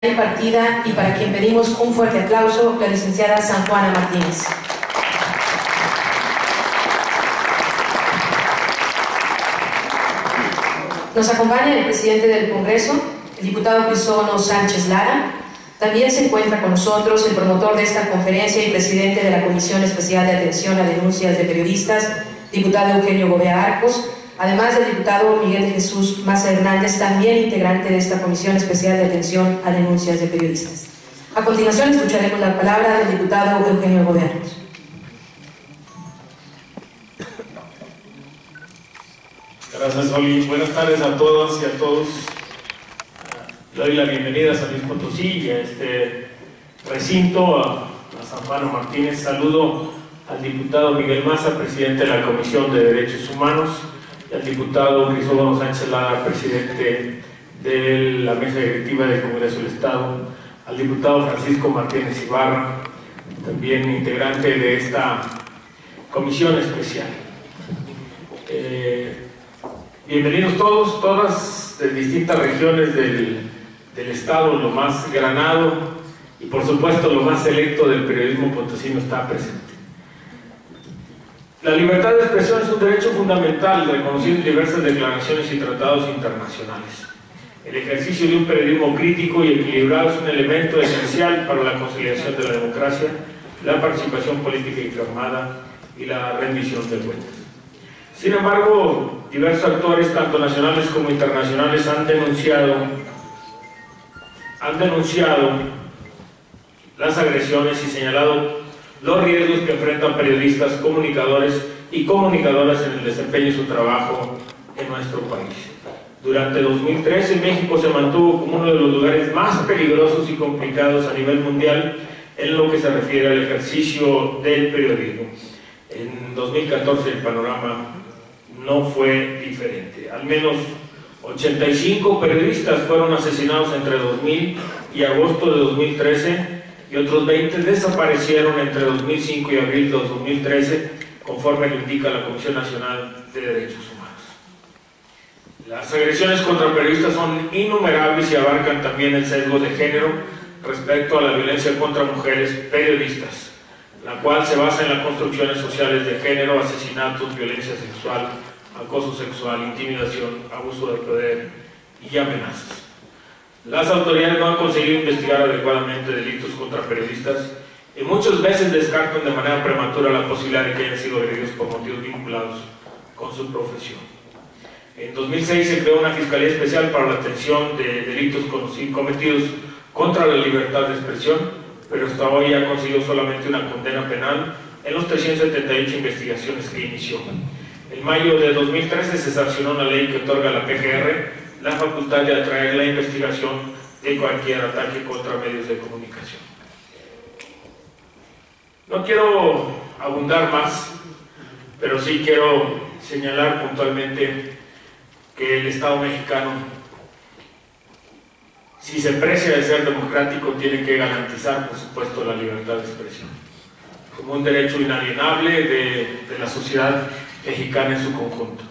Impartida y para quien pedimos un fuerte aplauso, la licenciada San Juana Martínez. Nos acompaña el presidente del Congreso, el diputado Crisógono Sánchez Lara. También se encuentra con nosotros el promotor de esta conferencia y presidente de la Comisión Especial de Atención a Denuncias de Periodistas, diputado Eugenio Gobea Arcos, además del diputado Miguel de Jesús Maza Hernández, también integrante de esta Comisión Especial de Atención a Denuncias de Periodistas. A continuación escucharemos la palabra del diputado Eugenio Gobea Arcos. Gracias, Oli. Buenas tardes a todas y a todos. Le doy la bienvenida a San Luis Potosí y a este recinto, a San Juana Martínez. Saludo al diputado Miguel Maza, presidente de la Comisión de Derechos Humanos, y al diputado Crisógono Sánchez Lara, presidente de la Mesa Directiva del Congreso del Estado, al diputado Francisco Martínez Ibarra, también integrante de esta comisión especial. Bienvenidos todos, todas de distintas regiones del Estado, lo más granado y por supuesto lo más selecto del periodismo potosino está presente. La libertad de expresión es un derecho fundamental reconocido en diversas declaraciones y tratados internacionales. El ejercicio de un periodismo crítico y equilibrado es un elemento esencial para la consolidación de la democracia, la participación política informada y la rendición de cuentas. Sin embargo, diversos actores, tanto nacionales como internacionales, han denunciado las agresiones y señalado los riesgos que enfrentan periodistas, comunicadores y comunicadoras en el desempeño de su trabajo en nuestro país. Durante 2013, México se mantuvo como uno de los lugares más peligrosos y complicados a nivel mundial en lo que se refiere al ejercicio del periodismo. En 2014 el panorama no fue diferente. Al menos 85 periodistas fueron asesinados entre 2000 y agosto de 2013 y otros 20 desaparecieron entre 2005 y abril de 2013, conforme lo indica la Comisión Nacional de Derechos Humanos. Las agresiones contra periodistas son innumerables y abarcan también el sesgo de género respecto a la violencia contra mujeres periodistas, la cual se basa en las construcciones sociales de género, asesinatos, violencia sexual, acoso sexual, intimidación, abuso de poder y amenazas. Las autoridades no han conseguido investigar adecuadamente delitos contra periodistas y muchas veces descartan de manera prematura la posibilidad de que hayan sido agredidos por motivos vinculados con su profesión. En 2006 se creó una Fiscalía Especial para la atención de delitos cometidos contra la libertad de expresión, pero hasta hoy ha conseguido solamente una condena penal en los 378 investigaciones que inició. En mayo de 2013 se sancionó una ley que otorga a la PGR la facultad de atraer la investigación de cualquier ataque contra medios de comunicación. No quiero abundar más, pero sí quiero señalar puntualmente que el Estado mexicano, si se precia de ser democrático, tiene que garantizar, por supuesto, la libertad de expresión como un derecho inalienable de la sociedad mexicana en su conjunto.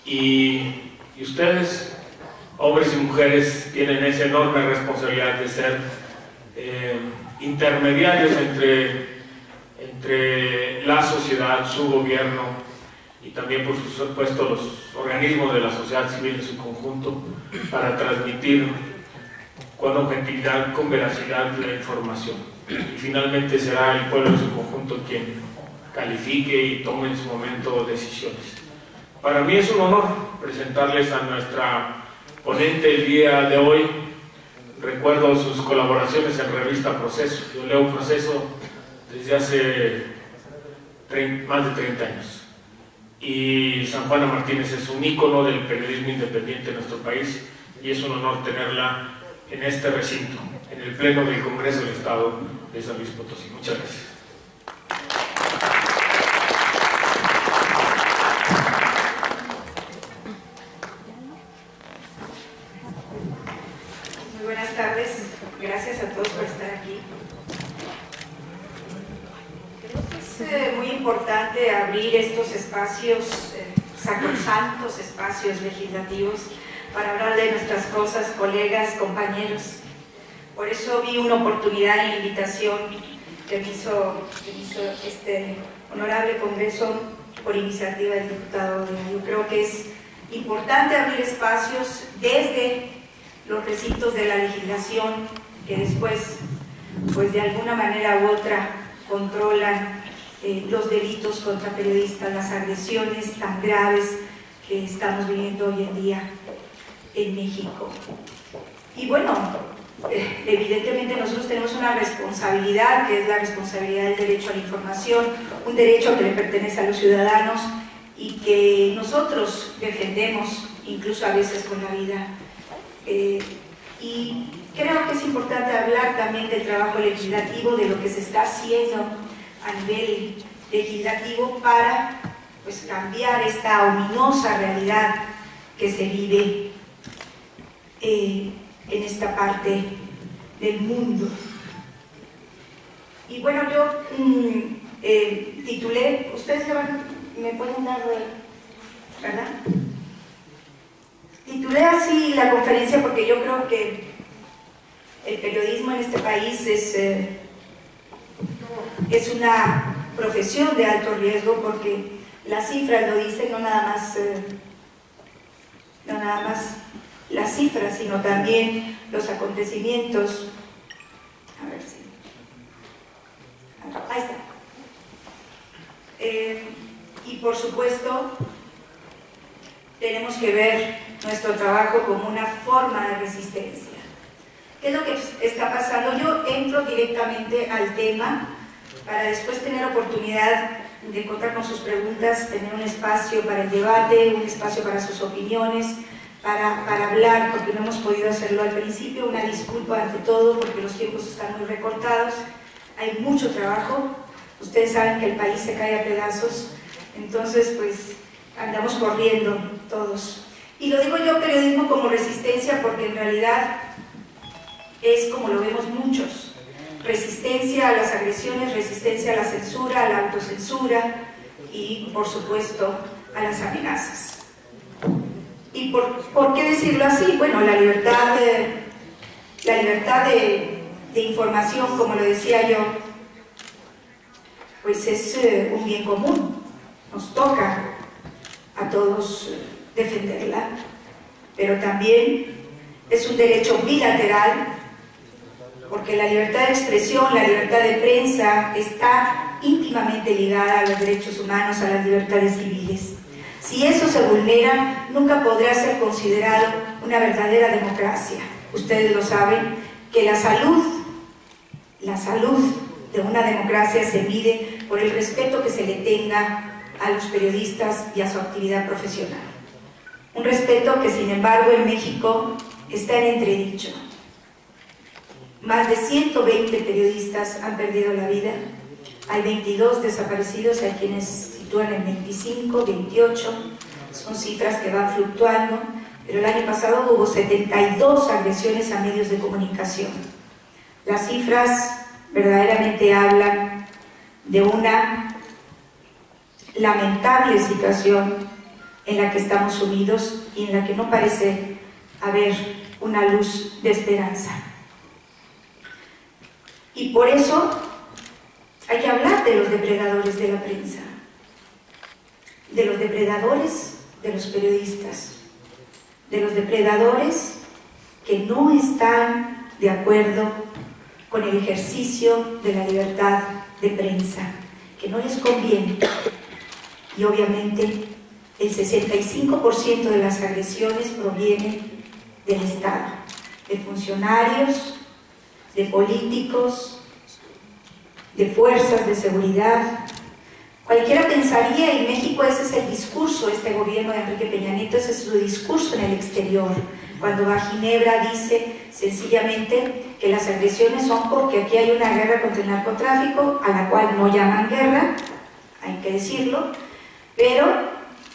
Y ustedes, hombres y mujeres, tienen esa enorme responsabilidad de ser intermediarios entre la sociedad, su gobierno y también, por supuesto, los organismos de la sociedad civil en su conjunto, para transmitir con objetividad, con veracidad la información. Y finalmente será el pueblo en su conjunto quien califique y tome en su momento decisiones. Para mí es un honor presentarles a nuestra ponente el día de hoy. Recuerdo sus colaboraciones en revista Proceso. Yo leo Proceso desde hace más de 30 años. Y San Juana Martínez es un ícono del periodismo independiente en nuestro país y es un honor tenerla en este recinto, en el Pleno del Congreso del Estado de San Luis Potosí. Muchas gracias. Muy buenas tardes, gracias a todos por estar aquí. Creo que es muy importante abrir estos espacios, sacrosantos espacios legislativos, para hablar de nuestras cosas, colegas, compañeros. Por eso vi una oportunidad en la invitación que me hizo este honorable Congreso por iniciativa del diputado. Yo creo que es importante abrir espacios desde los recintos de la legislación que después, pues de alguna manera u otra, controlan los delitos contra periodistas, las agresiones tan graves que estamos viviendo hoy en día en México. Y bueno, evidentemente nosotros tenemos una responsabilidad, que es la responsabilidad del derecho a la información, un derecho que le pertenece a los ciudadanos y que nosotros defendemos, incluso a veces con la vida. Y creo que es importante hablar también del trabajo legislativo, de lo que se está haciendo a nivel legislativo para, pues, cambiar esta ominosa realidad que se vive en esta parte del mundo. Y bueno, yo titulé, ustedes me pueden dar, ¿verdad? Titulé así la conferencia porque yo creo que el periodismo en este país es una profesión de alto riesgo, porque las cifras lo dicen, no nada más las cifras, sino también los acontecimientos. A ver si... ahí está. Y por supuesto, tenemos que ver nuestro trabajo como una forma de resistencia. ¿Qué es lo que está pasando? Yo entro directamente al tema para después tener oportunidad de contar con sus preguntas, tener un espacio para el debate, un espacio para sus opiniones, para hablar, porque no hemos podido hacerlo al principio. Una disculpa ante todo, porque los tiempos están muy recortados, hay mucho trabajo, ustedes saben que el país se cae a pedazos, entonces pues andamos corriendo todos. Y lo digo yo, periodismo como resistencia, porque en realidad es como lo vemos muchos: resistencia a las agresiones, resistencia a la censura, a la autocensura y, por supuesto, a las amenazas. ¿Y por qué decirlo así? Bueno, la libertad de información, como lo decía yo, pues es un bien común, nos toca a todos defenderla, pero también es un derecho bilateral, porque la libertad de expresión, la libertad de prensa está íntimamente ligada a los derechos humanos, a las libertades civiles. Si eso se vulnera, nunca podrá ser considerado una verdadera democracia. Ustedes lo saben, que la salud de una democracia se mide por el respeto que se le tenga a los periodistas y a su actividad profesional. Un respeto que, sin embargo, en México está en entredicho. Más de 120 periodistas han perdido la vida, hay 22 desaparecidos, hay quienes sitúan en 25, 28, son cifras que van fluctuando, pero el año pasado hubo 72 agresiones a medios de comunicación. Las cifras verdaderamente hablan de una lamentable situación en la que estamos sumidos y en la que no parece haber una luz de esperanza. Y por eso hay que hablar de los depredadores de la prensa, de los depredadores de los periodistas, de los depredadores que no están de acuerdo con el ejercicio de la libertad de prensa, que no les conviene. Y obviamente el 65% de las agresiones provienen del Estado, de funcionarios, de políticos, de fuerzas de seguridad. Cualquiera pensaría, en México ese es el discurso, este gobierno de Enrique Peña Nieto, ese es su discurso en el exterior. Cuando va a Ginebra dice sencillamente que las agresiones son porque aquí hay una guerra contra el narcotráfico, a la cual no llaman guerra, hay que decirlo, pero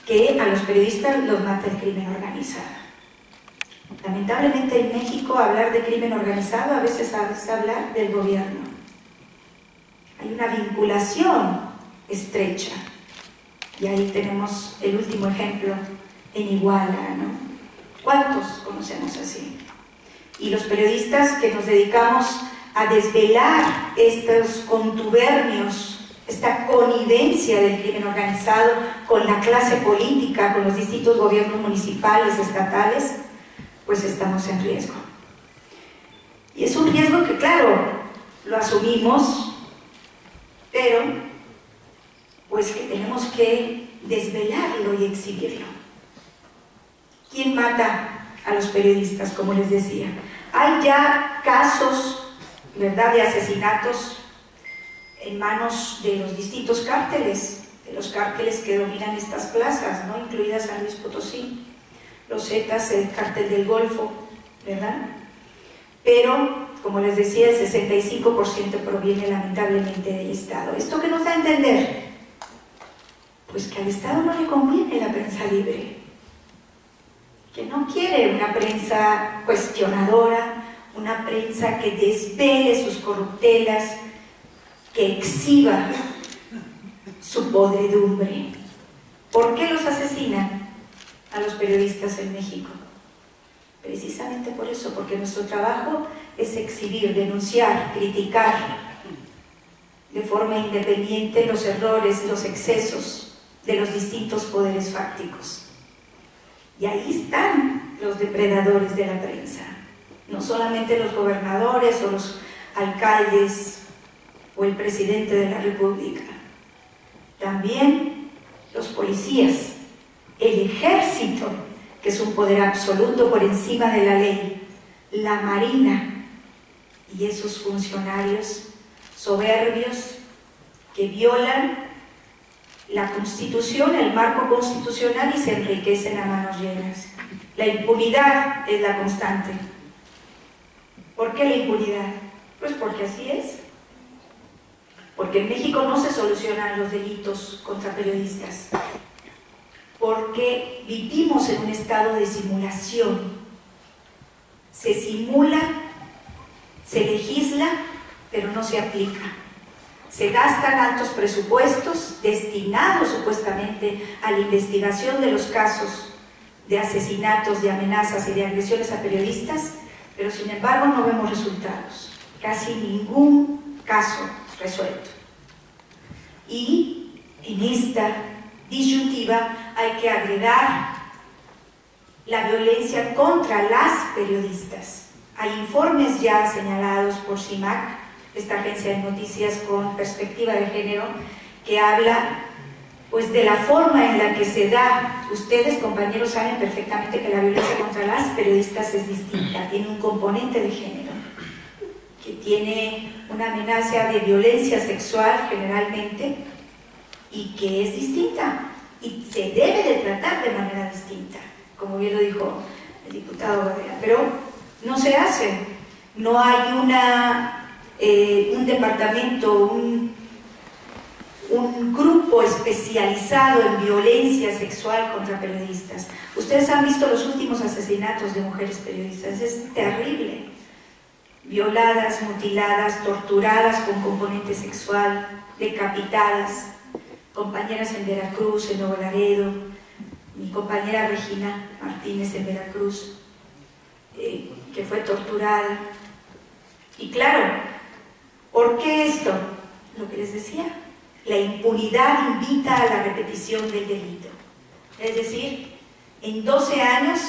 que a los periodistas los mata el crimen organizado. Lamentablemente en México hablar de crimen organizado a veces es hablar del gobierno. Hay una vinculación estrecha. Y ahí tenemos el último ejemplo en Iguala, ¿no? ¿Cuántos conocemos así? y los periodistas que nos dedicamos a desvelar estos contubernios, esta connivencia del crimen organizado con la clase política, con los distintos gobiernos municipales, estatales, pues estamos en riesgo. Y es un riesgo que, claro, lo asumimos, pero pues que tenemos que desvelarlo y exhibirlo. ¿Quién mata a los periodistas, como les decía? Hay ya casos, ¿verdad?, de asesinatos en manos de los distintos cárteles, de los cárteles que dominan estas plazas, ¿no?, incluida San Luis Potosí, los Zetas, el cártel del Golfo, ¿verdad? Pero, como les decía, el 65% proviene lamentablemente del Estado. ¿Esto qué nos da a entender? Pues que al Estado no le conviene la prensa libre, que no quiere una prensa cuestionadora, una prensa que desvele sus corruptelas, que exhiba su podredumbre. ¿Por qué los asesinan a los periodistas en México? Precisamente por eso, porque nuestro trabajo es exhibir, denunciar, criticar de forma independiente los errores, los excesos de los distintos poderes fácticos. Y ahí están los depredadores de la prensa, no solamente los gobernadores o los alcaldes o el presidente de la República, también los policías, el ejército, que es un poder absoluto por encima de la ley, la Marina y esos funcionarios soberbios que violan la Constitución, el marco constitucional, y se enriquecen a manos llenas. La impunidad es la constante. ¿Por qué la impunidad? Pues porque así es. Porque en México no se solucionan los delitos contra periodistas. Porque vivimos en un estado de simulación. Se simula, se legisla, pero no se aplica. Se gastan altos presupuestos destinados supuestamente a la investigación de los casos de asesinatos, de amenazas y de agresiones a periodistas, pero sin embargo no vemos resultados, casi ningún caso resuelto. Y en esta disyuntiva hay que agregar la violencia contra las periodistas. Hay informes ya señalados por CIMAC, esta agencia de noticias con perspectiva de género, que habla pues de la forma en la que se da. Ustedes, compañeros, saben perfectamente que la violencia contra las periodistas es distinta, tiene un componente de género, que tiene una amenaza de violencia sexual generalmente, y que es distinta, y se debe de tratar de manera distinta, como bien lo dijo el diputado Barrera, pero no se hace. No hay un departamento, un grupo especializado en violencia sexual contra periodistas. Ustedes han visto los últimos asesinatos de mujeres periodistas, es terrible. Violadas, mutiladas, torturadas con componente sexual, decapitadas. Compañeras en Veracruz, en Nuevo Laredo, mi compañera Regina Martínez en Veracruz, que fue torturada. Y claro, ¿por qué esto? Lo que les decía, la impunidad invita a la repetición del delito. Es decir, en 12 años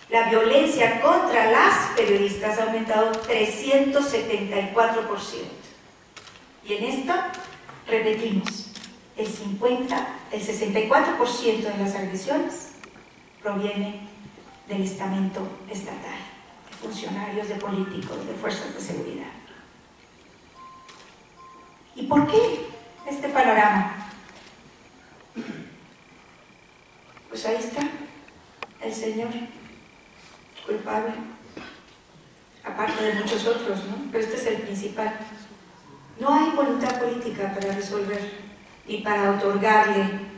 la violencia contra las periodistas ha aumentado 374%. Y en esto, repetimos, el 64% de las agresiones proviene del estamento estatal, de funcionarios, de políticos, de fuerzas de seguridad. ¿Y por qué este panorama? Pues ahí está el señor culpable, aparte de muchos otros, ¿no? Pero este es el principal. No hay voluntad política para resolver, ni para otorgarle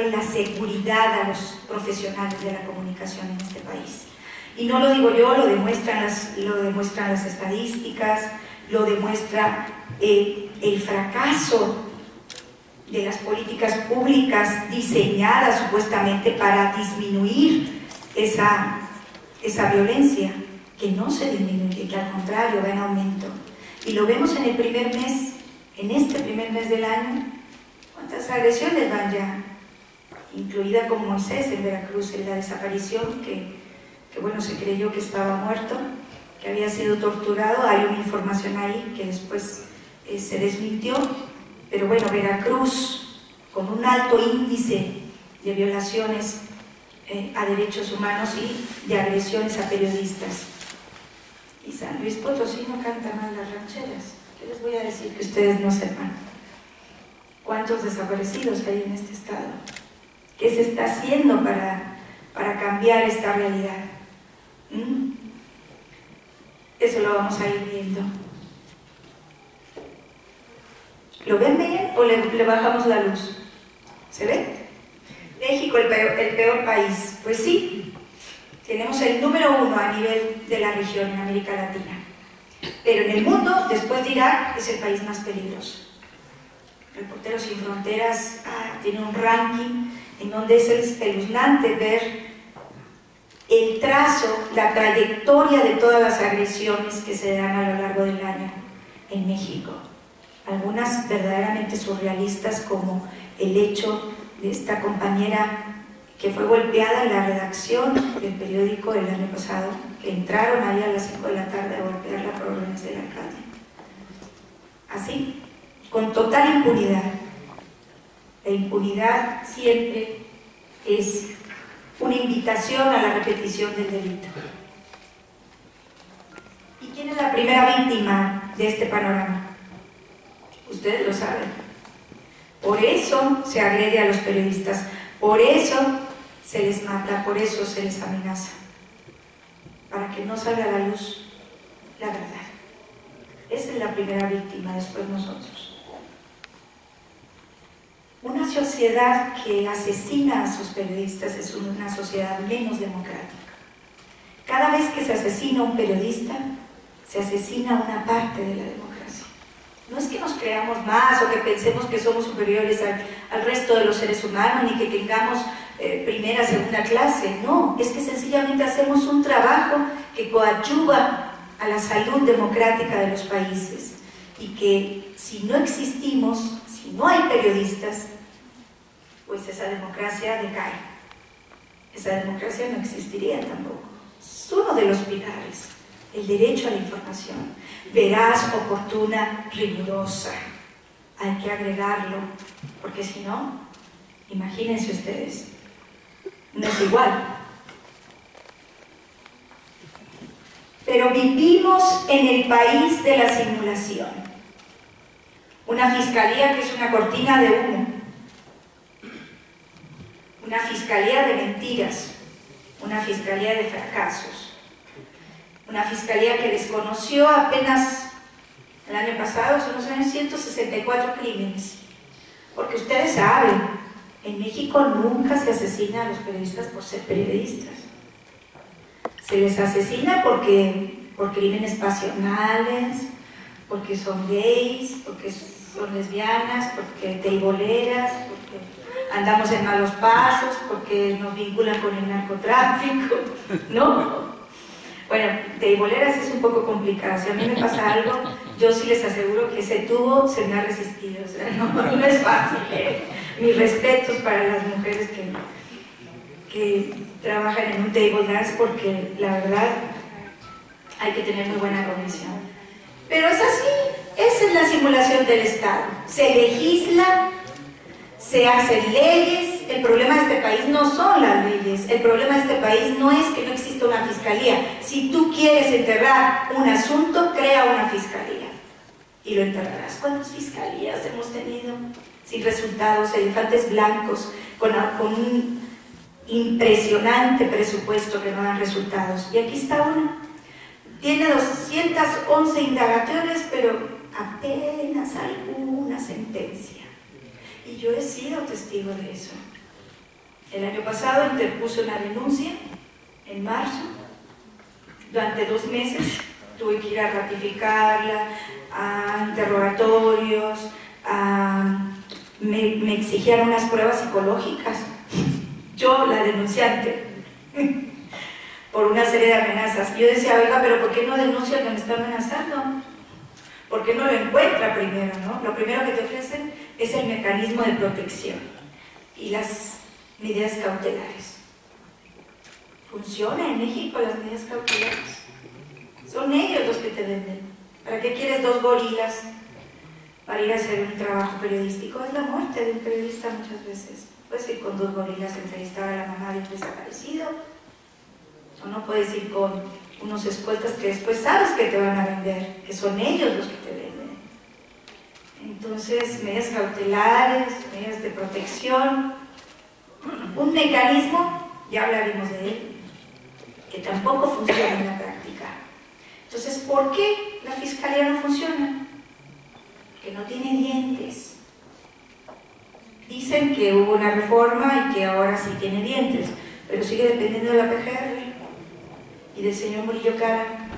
la seguridad a los profesionales de la comunicación en este país. Y no lo digo yo, lo demuestran las estadísticas, lo demuestra el fracaso de las políticas públicas diseñadas supuestamente para disminuir esa esa violencia que no se disminuye, que al contrario va en aumento. Y lo vemos en el primer mes, en este primer mes del año, cuántas agresiones van ya, incluida con Moisés en Veracruz, en la desaparición, que bueno, se creyó que estaba muerto, que había sido torturado. Hay una información ahí que después se desmintió, pero bueno, Veracruz, con un alto índice de violaciones a derechos humanos y de agresiones a periodistas. Y San Luis Potosí no canta mal las rancheras. ¿Qué les voy a decir que ustedes no sepan? ¿Cuántos desaparecidos hay en este estado? ¿Qué se está haciendo para cambiar esta realidad? Eso lo vamos a ir viendo. ¿Lo ven bien o le bajamos la luz? ¿Se ve? México, el peor país. Pues sí, tenemos el número 1 a nivel de la región en América Latina. Pero en el mundo, después de Irak, es el país más peligroso. Reporteros Sin Fronteras tiene un ranking en donde es espeluznante ver el trazo, la trayectoria de todas las agresiones que se dan a lo largo del año en México. Algunas verdaderamente surrealistas, como el hecho de esta compañera que fue golpeada en la redacción del periódico el año pasado, que entraron ahí a las 5 de la tarde a golpearla por órdenes del alcalde. Así, con total impunidad. La impunidad siempre es una invitación a la repetición del delito. ¿Y quién es la primera víctima de este panorama? Ustedes lo saben. Por eso se agrede a los periodistas, por eso se les mata, por eso se les amenaza, para que no salga a la luz la verdad. Esa es la primera víctima, después nosotros. Una sociedad que asesina a sus periodistas es una sociedad menos democrática. Cada vez que se asesina a un periodista, se asesina a una parte de la democracia. No es que nos creamos más o que pensemos que somos superiores al resto de los seres humanos, ni que tengamos primera, segunda clase. No, es que sencillamente hacemos un trabajo que coadyuva a la salud democrática de los países, y que si no existimos, si no hay periodistas, pues esa democracia decae. Esa democracia no existiría tampoco. Es uno de los pilares, el derecho a la información, veraz, oportuna, rigurosa. Hay que agregarlo, porque si no, imagínense ustedes, no es igual. Pero vivimos en el país de la simulación. Una fiscalía que es una cortina de humo. Una fiscalía de mentiras. Una fiscalía de fracasos. Una fiscalía que desconoció apenas el año pasado, son los años 164 crímenes. Porque ustedes saben, en México nunca se asesina a los periodistas por ser periodistas. Se les asesina por crímenes pasionales, porque son gays, porque son lesbianas, porque teiboleras, porque andamos en malos pasos, porque nos vinculan con el narcotráfico, ¿no? Bueno, teiboleras es un poco complicado. Si a mí me pasa algo, yo sí les aseguro que ese tubo se me ha resistido. O sea, no es fácil. Mis respetos para las mujeres que trabajan en un table dance, porque la verdad hay que tener muy buena condición. Pero es así, esa es la simulación del Estado. Se legisla, se hacen leyes. El problema de este país no son las leyes, el problema de este país no es que no exista una fiscalía. Si tú quieres enterrar un asunto, crea una fiscalía y lo enterrarás. ¿Cuántas fiscalías hemos tenido sin resultados? Elefantes blancos con un impresionante presupuesto que no dan resultados. Y aquí está una. Tiene 211 indagatorias, pero apenas alguna sentencia. Y yo he sido testigo de eso. El año pasado interpuse una denuncia, en marzo. Durante 2 meses tuve que ir a ratificarla, a interrogatorios, me exigían unas pruebas psicológicas. Yo, la denunciante, por una serie de amenazas. Yo decía, oiga, pero ¿por qué no denuncia que me está amenazando? ¿Por qué no lo encuentra primero, no? Lo primero que te ofrecen es el mecanismo de protección y las medidas cautelares. ¿Funciona en México las medidas cautelares? Son ellos los que te venden. ¿Para qué quieres 2 gorilas para ir a hacer un trabajo periodístico? Es la muerte de un periodista muchas veces. Puedes ir con 2 gorilas a entrevistar a la mamá de un desaparecido, o no puedes ir con unos escoltas que después sabes que te van a vender, que son ellos los que te venden. Entonces, medidas cautelares, medidas de protección, un mecanismo, ya hablaremos de él, que tampoco funciona en la práctica. Entonces, ¿por qué la Fiscalía no funciona? Que no tiene dientes. Dicen que hubo una reforma y que ahora sí tiene dientes, pero sigue dependiendo de la PGR y del señor Murillo Karam.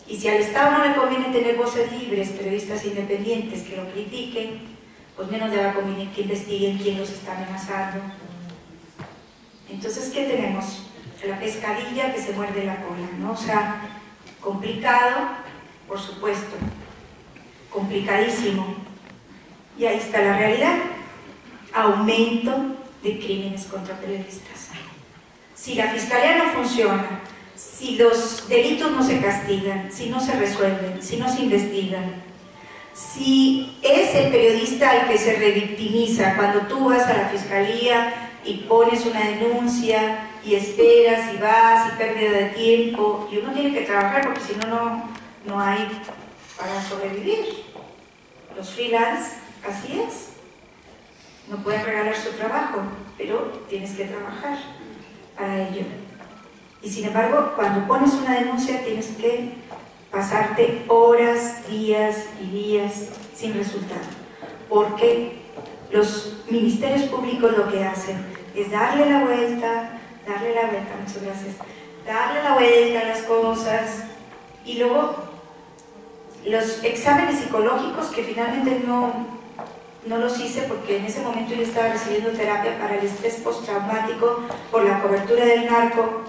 Y si al Estado no le conviene tener voces libres, periodistas independientes que lo critiquen, pues menos le va a convenir que investiguen quién los está amenazando. Entonces, ¿qué tenemos? La pescadilla que se muerde la cola, ¿no? O sea, complicado, por supuesto, complicadísimo. Y ahí está la realidad: aumento de crímenes contra periodistas. Si la Fiscalía no funciona, si los delitos no se castigan, si no se resuelven, si no se investigan, si es el periodista el que se revictimiza cuando tú vas a la Fiscalía y pones una denuncia y esperas y vas y pérdida de tiempo, y uno tiene que trabajar porque si no, no hay para sobrevivir. Los freelance, así es, no puedes regalar su trabajo, pero tienes que trabajar para ello. Y sin embargo, cuando pones una denuncia tienes que pasarte horas, días y días sin resultado, porque los ministerios públicos lo que hacen es darle la vuelta, muchas gracias, darle la vuelta a las cosas, y luego los exámenes psicológicos, que finalmente no los hice porque en ese momento yo estaba recibiendo terapia para el estrés postraumático por la cobertura del narco.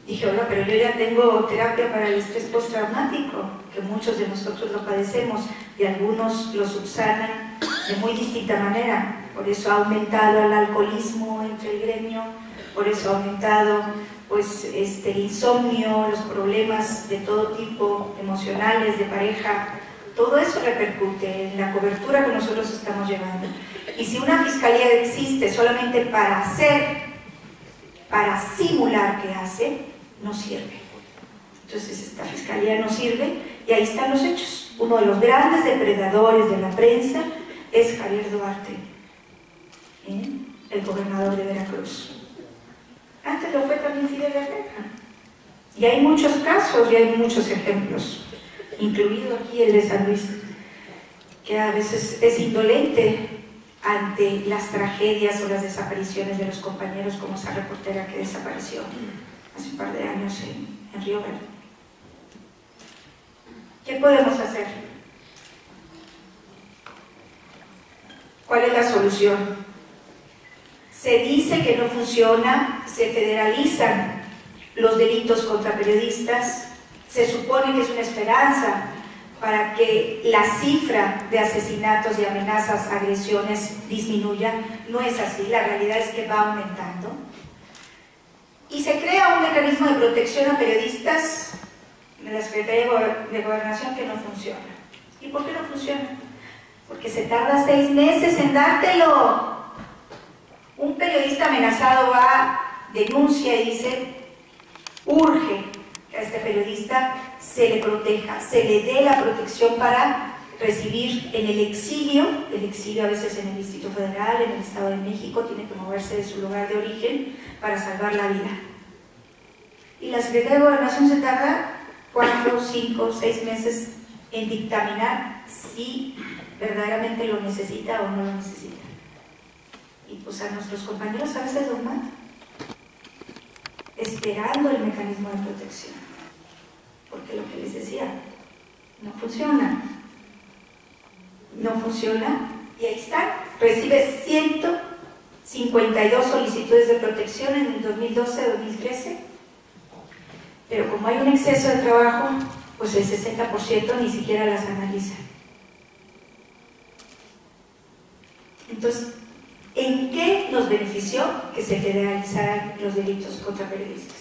Dije, oiga, pero yo ya tengo terapia para el estrés postraumático, que muchos de nosotros lo padecemos y algunos lo subsanan de muy distinta manera. Por eso ha aumentado el alcoholismo entre el gremio, por eso ha aumentado pues, el insomnio, los problemas de todo tipo, emocionales, de pareja. Todo eso repercute en la cobertura que nosotros estamos llevando. Y si una fiscalía existe solamente para simular que hace, no sirve. Entonces esta fiscalía no sirve, y ahí están los hechos. Uno de los grandes depredadores de la prensa es Javier Duarte, el gobernador de Veracruz. Antes lo fue también Fidel Herrera. Y hay muchos casos y hay muchos ejemplos, incluido aquí el de San Luis, que a veces es indolente ante las tragedias o las desapariciones de los compañeros, como esa reportera que desapareció hace un par de años en Río Verde. ¿Qué podemos hacer? ¿Cuál es la solución? Se dice que no funciona, se federalizan los delitos contra periodistas, se supone que es una esperanza para que la cifra de asesinatos y amenazas, agresiones disminuya. No es así, la realidad es que va aumentando. Y se crea un mecanismo de protección a periodistas de la Secretaría de Gobernación que no funciona. ¿Y por qué no funciona? Porque se tarda 6 meses en dártelo. Un periodista amenazado va, denuncia y dice, urge que a este periodista se le proteja, se le dé la protección para recibir en el exilio a veces en el Distrito Federal, en el Estado de México, tiene que moverse de su lugar de origen para salvar la vida. Y la Secretaría de Gobernación se tarda 4, 5, 6 meses en dictaminar si verdaderamente lo necesita o no lo necesita. Y pues a nuestros compañeros a veces los matan, esperando el mecanismo de protección, porque lo que les decía, no funciona, y ahí está, recibe 52 solicitudes de protección en el 2012-2013, pero como hay un exceso de trabajo, pues el 60% ni siquiera las analiza. Entonces, ¿en qué nos benefició que se federalizaran los delitos contra periodistas?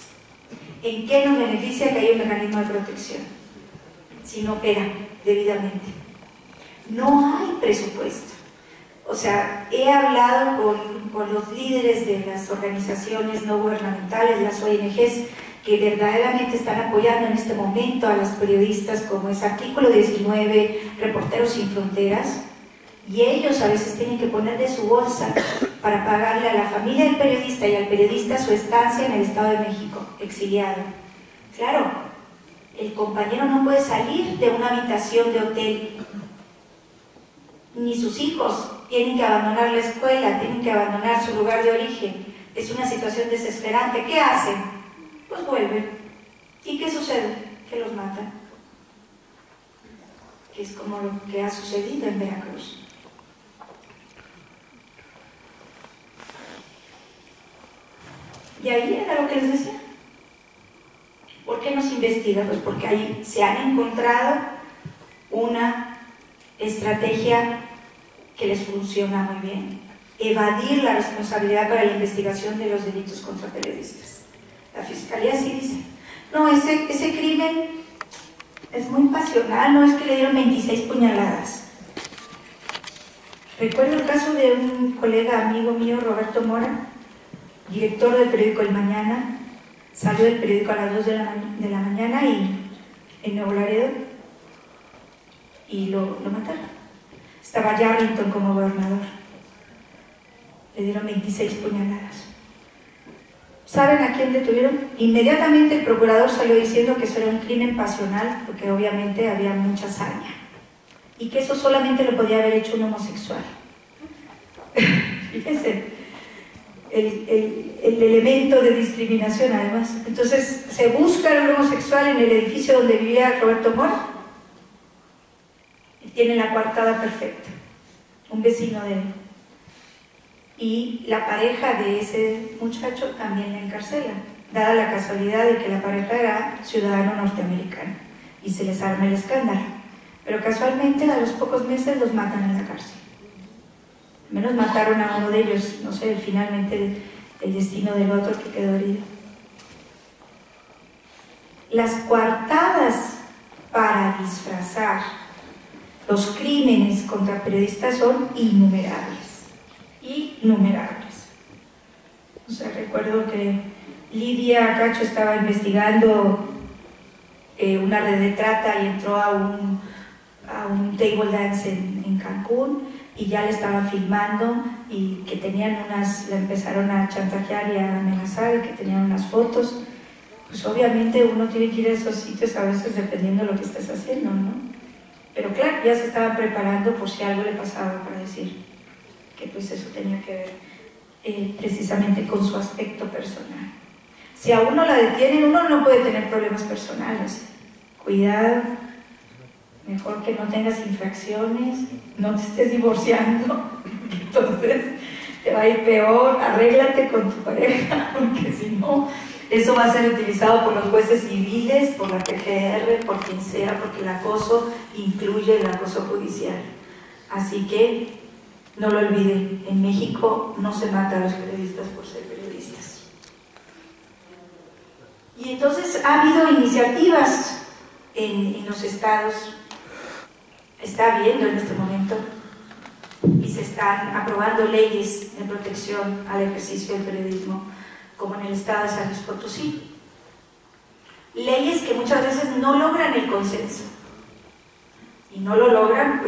¿En qué nos beneficia que haya un mecanismo de protección si no opera debidamente? No hay presupuesto. O sea, he hablado con los líderes de las organizaciones no gubernamentales, las ONGs, que verdaderamente están apoyando en este momento a los periodistas, como es Artículo 19, Reporteros Sin Fronteras, y ellos a veces tienen que poner de su bolsa para pagarle a la familia del periodista y al periodista su estancia en el Estado de México, exiliado. Claro, el compañero no puede salir de una habitación de hotel, ni sus hijos tienen que abandonar la escuela, tienen que abandonar su lugar de origen. Es una situación desesperante. ¿Qué hacen? Pues vuelven. ¿Y qué sucede? Que los matan. Que es como lo que ha sucedido en Veracruz. Y ahí era lo que les decía. ¿Por qué no se investiga? Pues porque ahí se han encontrado una estrategia que les funciona muy bien: evadir la responsabilidad para la investigación de los delitos contra periodistas. La Fiscalía sí dice, no, ese crimen es muy pasional, no es que le dieron 26 puñaladas. Recuerdo el caso de un colega amigo mío, Roberto Mora, director del periódico El Mañana. Salió del periódico a las 2 de la mañana en Nuevo Laredo, y lo mataron. Estaba Yarrington como gobernador. Le dieron 26 puñaladas. ¿Saben a quién detuvieron? Inmediatamente el procurador salió diciendo que eso era un crimen pasional, porque obviamente había mucha hazaña, y que eso solamente lo podía haber hecho un homosexual. Fíjense el elemento de discriminación, además. Entonces se busca al homosexual en el edificio donde vivía Roberto Mora, y tiene la coartada perfecta, un vecino de él. Y la pareja de ese muchacho también la encarcela, dada la casualidad de que la pareja era ciudadano norteamericano, y se les arma el escándalo. Pero casualmente a los pocos meses los matan en la cárcel. Al menos mataron a uno de ellos, no sé finalmente el destino del otro que quedó herido. Las coartadas para disfrazar los crímenes contra periodistas son innumerables, innumerables. O sea, recuerdo que Lidia Cacho estaba investigando una red de trata y entró a un table dance en Cancún, y ya le estaban filmando, y que tenían la empezaron a chantajear y a amenazar, y que tenían unas fotos. Pues obviamente uno tiene que ir a esos sitios a veces dependiendo de lo que estés haciendo, ¿no? Pero claro, ya se estaban preparando por si algo le pasaba, para decir que pues eso tenía que ver precisamente con su aspecto personal. Si a uno la detienen, uno no puede tener problemas personales. Cuidado, mejor que no tengas infracciones, no te estés divorciando, entonces te va a ir peor. Arréglate con tu pareja, porque si no, eso va a ser utilizado por los jueces civiles, por la PGR, por quien sea, porque el acoso incluye el acoso judicial. Así que no lo olviden, en México no se mata a los periodistas por ser periodistas. Y entonces ha habido iniciativas en los estados, está habiendo en este momento, y se están aprobando leyes de protección al ejercicio del periodismo, como en el estado de San Luis Potosí. Leyes que muchas veces no logran el consenso. Y no lo logran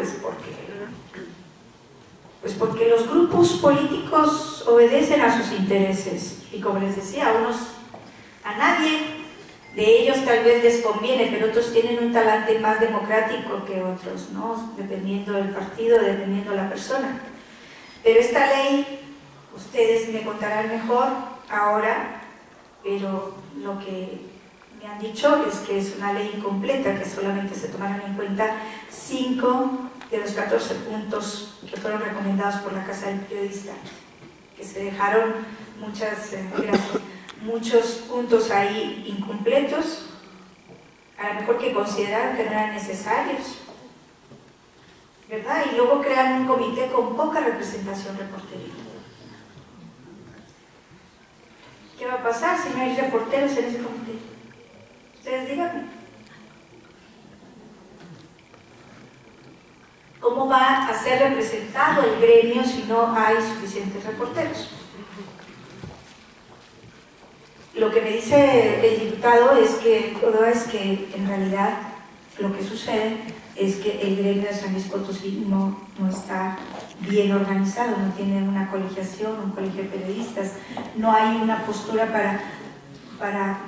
porque los grupos políticos obedecen a sus intereses. Y como les decía, a nadie de ellos tal vez les conviene, pero otros tienen un talante más democrático que otros, ¿no? Dependiendo del partido, dependiendo de la persona. Pero esta ley, ustedes me contarán mejor ahora, pero lo que me han dicho es que es una ley incompleta, que solamente se tomaron en cuenta 5 de los 14 puntos que fueron recomendados por la Casa del Periodista, que que se dejaron muchos puntos ahí incompletos, a lo mejor que consideraron que no eran necesarios, ¿verdad? Y luego crean un comité con poca representación reporteril. ¿Qué va a pasar si no hay reporteros en ese comité? Ustedes díganme. ¿Cómo va a ser representado el gremio si no hay suficientes reporteros? Lo que me dice el diputado es que en realidad lo que sucede es que el gremio de San Luis Potosí no está bien organizado, no tiene una colegiación, un colegio de periodistas, no hay una postura para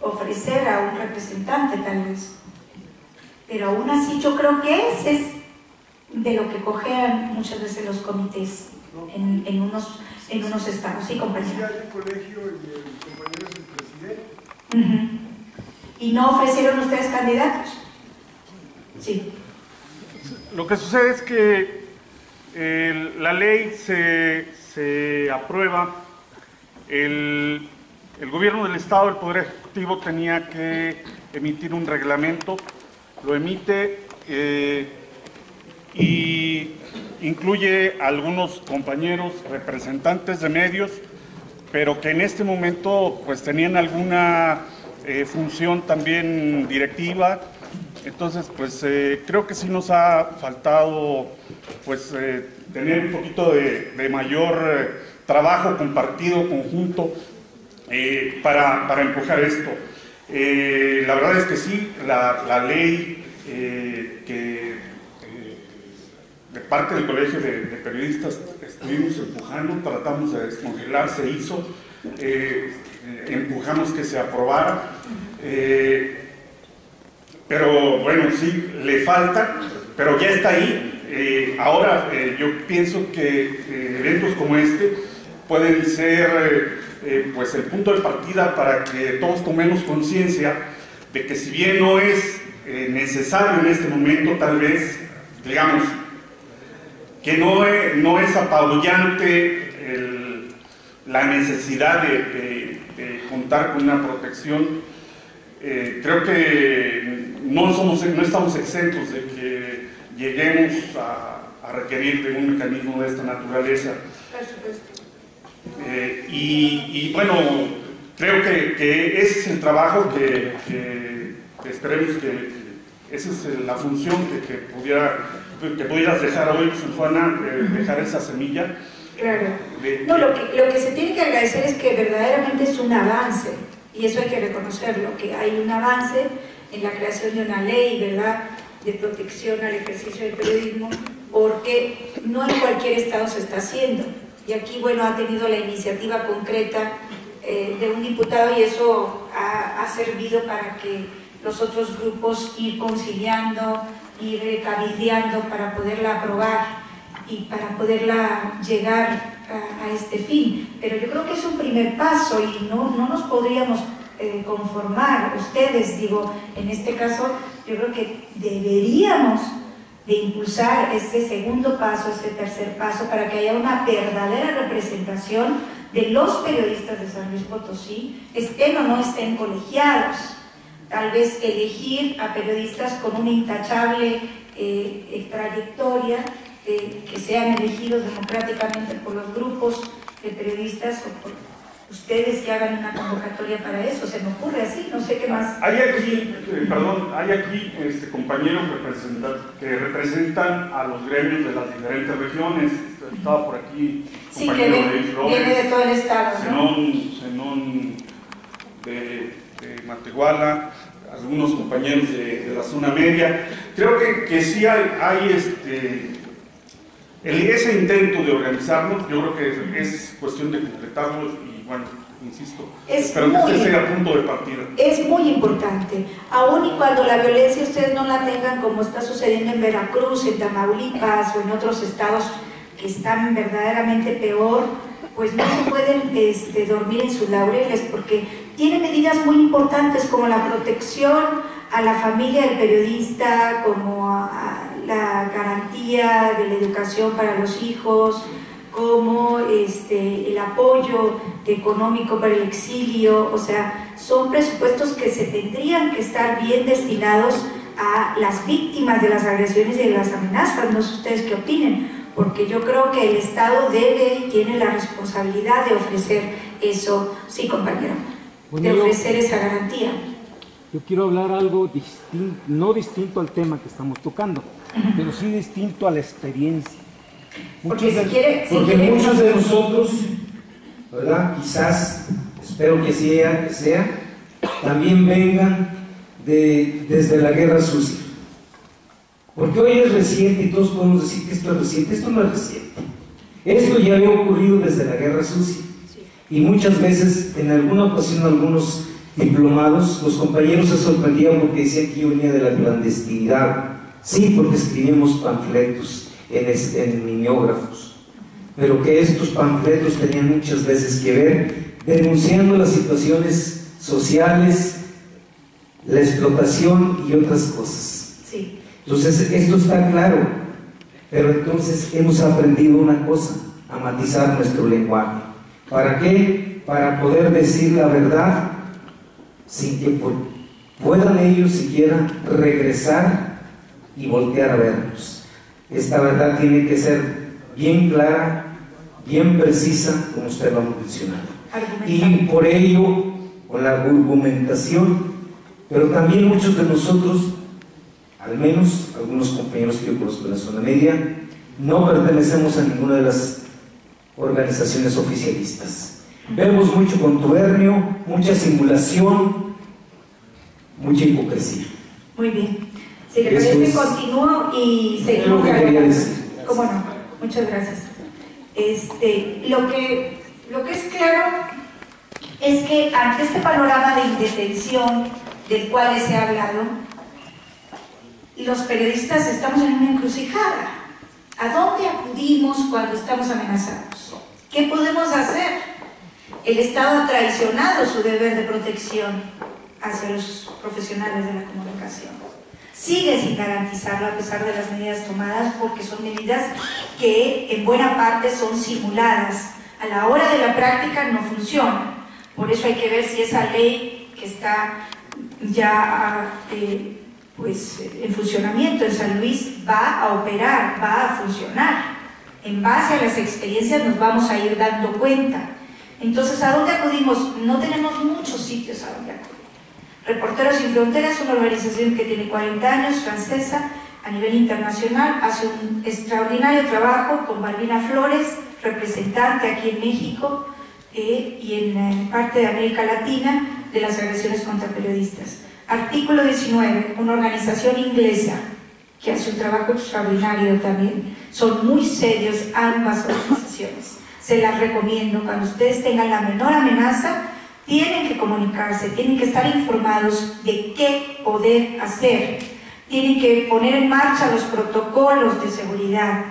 ofrecer a un representante tal vez. Pero aún así yo creo que ese es de lo que cojean muchas veces los comités en unos estados. Sí, compañero. Sí, hay un colegio y el compañero es el presidente. ¿Y no ofrecieron ustedes candidatos? Sí. Lo que sucede es que la ley se aprueba, el gobierno del Estado, el Poder Ejecutivo, tenía que emitir un reglamento, lo emite y incluye a algunos compañeros representantes de medios, pero que en este momento pues tenían alguna función también directiva. Entonces pues creo que sí nos ha faltado pues tener un poquito de mayor trabajo compartido, conjunto, para empujar esto. La verdad es que sí, la ley de parte del Colegio de Periodistas estuvimos empujando, tratamos de descongelar, se hizo, empujamos que se aprobara, pero bueno, sí, le falta, pero ya está ahí. Ahora yo pienso que eventos como este pueden ser pues el punto de partida para que todos tomemos conciencia de que si bien no es necesario en este momento, tal vez, digamos, que no es apabullante la necesidad de contar con una protección. Creo que no estamos exentos de que lleguemos a requerir de un mecanismo de esta naturaleza. Y bueno, creo que ese es el trabajo que esperemos que esa es la función que pudieras dejar hoy, Juana, dejar esa semilla. Claro. No, lo que se tiene que agradecer es que verdaderamente es un avance, y eso hay que reconocerlo, que hay un avance en la creación de una ley, ¿verdad?, de protección al ejercicio del periodismo, porque no en cualquier estado se está haciendo. Y aquí, bueno, ha tenido la iniciativa concreta de un diputado, y eso ha servido para que los otros grupos ir conciliando, ir cabildeando para poderla aprobar y para poderla llegar a este fin. Pero yo creo que es un primer paso y no nos podríamos conformar, ustedes, digo, en este caso, yo creo que deberíamos de impulsar ese segundo paso, ese tercer paso, para que haya una verdadera representación de los periodistas de San Luis Potosí, estén o no estén colegiados. Tal vez elegir a periodistas con una intachable trayectoria, que sean elegidos democráticamente por los grupos de periodistas o por ustedes, que hagan una convocatoria para eso. Se me ocurre así, no sé qué más. Hay aquí compañeros que representan a los gremios de las diferentes regiones. Estaba por aquí, sí, que viene de todo el estado, ¿no? Zenón de Matehuala, algunos compañeros de la zona media. Creo que sí hay ese intento de organizarnos. Yo creo que es cuestión de concretarlo y, bueno, insisto, espero que este sea el punto de partida. Es muy importante, aun y cuando la violencia ustedes no la tengan como está sucediendo en Veracruz, en Tamaulipas o en otros estados que están verdaderamente peor, pues no se pueden dormir en sus laureles, porque tiene medidas muy importantes como la protección a la familia del periodista, como a la garantía de la educación para los hijos, como el apoyo económico para el exilio. O sea, son presupuestos que se tendrían que estar bien destinados a las víctimas de las agresiones y de las amenazas. No sé ustedes qué opinen, porque yo creo que el Estado debe y tiene la responsabilidad de ofrecer eso. Sí, compañero, bueno, de ofrecer esa garantía. Yo quiero hablar algo no distinto al tema que estamos tocando, pero sí distinto a la experiencia. Porque muchos de nosotros, ¿verdad? Quizás, espero que sea, también vengan desde la guerra sucia. Porque hoy es reciente y todos podemos decir que esto es reciente. Esto no es reciente. Esto ya había ocurrido desde la guerra sucia. Y muchas veces, en alguna ocasión, algunos diplomados, los compañeros se sorprendían porque decían que yo venía de la clandestinidad. Sí, porque escribimos panfletos en mimeógrafos, pero que estos panfletos tenían muchas veces que ver denunciando las situaciones sociales, la explotación y otras cosas. Sí. Entonces, esto está claro, pero entonces hemos aprendido una cosa, a matizar nuestro lenguaje. ¿Para qué? Para poder decir la verdad sin que puedan ellos siquiera regresar y voltear a vernos. Esta verdad tiene que ser bien clara, bien precisa, como usted lo ha mencionado. Y por ello, con la argumentación, pero también muchos de nosotros, al menos algunos compañeros que yo conozco en la zona media, no pertenecemos a ninguna de las organizaciones oficialistas. Vemos mucho contubernio, mucha simulación, mucha hipocresía. Muy bien. Si le parece, continúo y seguimos. Lo que quería decir. ¿Cómo no? Muchas gracias. Lo que es claro es que ante este panorama de indefensión del cual les he hablado, los periodistas estamos en una encrucijada. ¿A dónde acudimos cuando estamos amenazados? ¿Qué podemos hacer? El Estado ha traicionado su deber de protección hacia los profesionales de la comunicación. Sigue sin garantizarlo a pesar de las medidas tomadas, porque son medidas que en buena parte son simuladas. A la hora de la práctica no funcionan. Por eso hay que ver si esa ley que está ya en funcionamiento en San Luis va a operar, va a funcionar. En base a las experiencias nos vamos a ir dando cuenta. Entonces, ¿a dónde acudimos? No tenemos muchos sitios a donde acudir. Reporteros Sin Fronteras es una organización que tiene 40 años, francesa, a nivel internacional, hace un extraordinario trabajo con Balbina Flores, representante aquí en México y en parte de América Latina de las agresiones contra periodistas. Artículo 19, una organización inglesa que hace un trabajo extraordinario también. Son muy serios ambas organizaciones. Se las recomiendo. Cuando ustedes tengan la menor amenaza, tienen que comunicarse, tienen que estar informados de qué poder hacer, tienen que poner en marcha los protocolos de seguridad.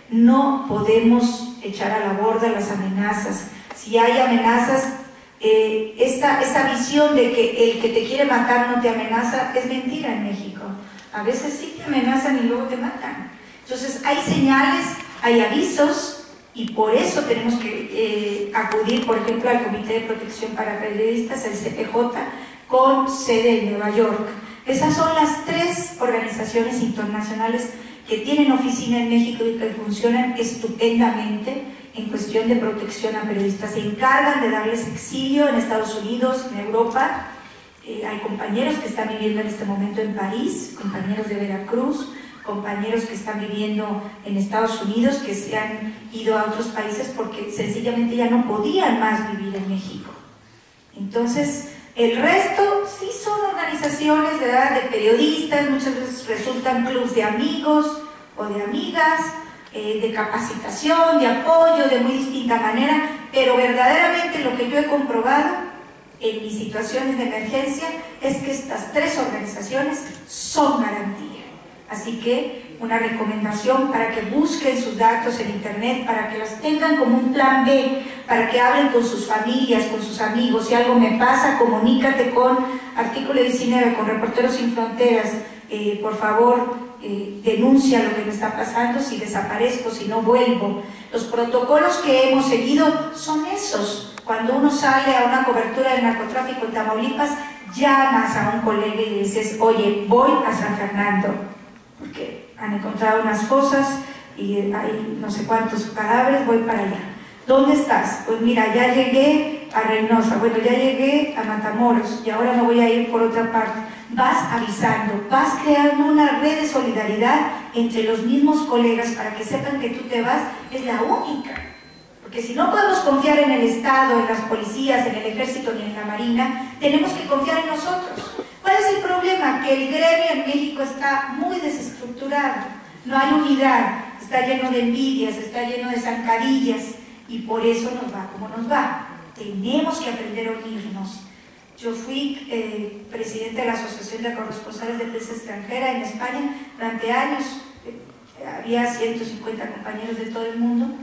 No podemos echar a la borda las amenazas. Si hay amenazas, esta visión de que el que te quiere matar no te amenaza es mentira en México. A veces sí te amenazan y luego te matan. Entonces hay señales, hay avisos, y por eso tenemos que acudir, por ejemplo, al Comité de Protección para Periodistas, el CPJ, con sede en Nueva York. Esas son las 3 organizaciones internacionales que tienen oficina en México y que funcionan estupendamente en cuestión de protección a periodistas. Se encargan de darles exilio en Estados Unidos, en Europa. Hay compañeros que están viviendo en este momento en París, compañeros de Veracruz, compañeros que están viviendo en Estados Unidos, que se han ido a otros países porque sencillamente ya no podían más vivir en México. Entonces, el resto sí son organizaciones de periodistas, muchas veces resultan clubes de amigos o de amigas, de capacitación, de apoyo, de muy distinta manera, pero verdaderamente lo que yo he comprobado en mis situaciones de emergencia es que estas 3 organizaciones son garantía. Así que una recomendación para que busquen sus datos en internet, para que las tengan como un plan B, para que hablen con sus familias, con sus amigos. Si algo me pasa, comunícate con Artículo 19, con Reporteros Sin Fronteras, por favor, denuncia lo que me está pasando, si desaparezco, si no vuelvo. Los protocolos que hemos seguido son esos. Cuando uno sale a una cobertura de narcotráfico en Tamaulipas, llamas a un colega y le dices, oye, voy a San Fernando, porque han encontrado unas fosas y hay no sé cuántos cadáveres, voy para allá. ¿Dónde estás? Pues mira, ya llegué a Reynosa, bueno, ya llegué a Matamoros y ahora me voy a ir por otra parte. Vas avisando, vas creando una red de solidaridad entre los mismos colegas para que sepan que tú te vas, es la única. Porque si no podemos confiar en el Estado, en las policías, en el ejército ni en la marina, tenemos que confiar en nosotros. ¿Cuál es el problema? Que el gremio en México está muy desestructurado, no hay unidad, está lleno de envidias, está lleno de zancadillas y por eso nos va como nos va. Tenemos que aprender a unirnos. Yo fui presidente de la Asociación de Corresponsales de Prensa Extranjera en España durante años. Había 150 compañeros de todo el mundo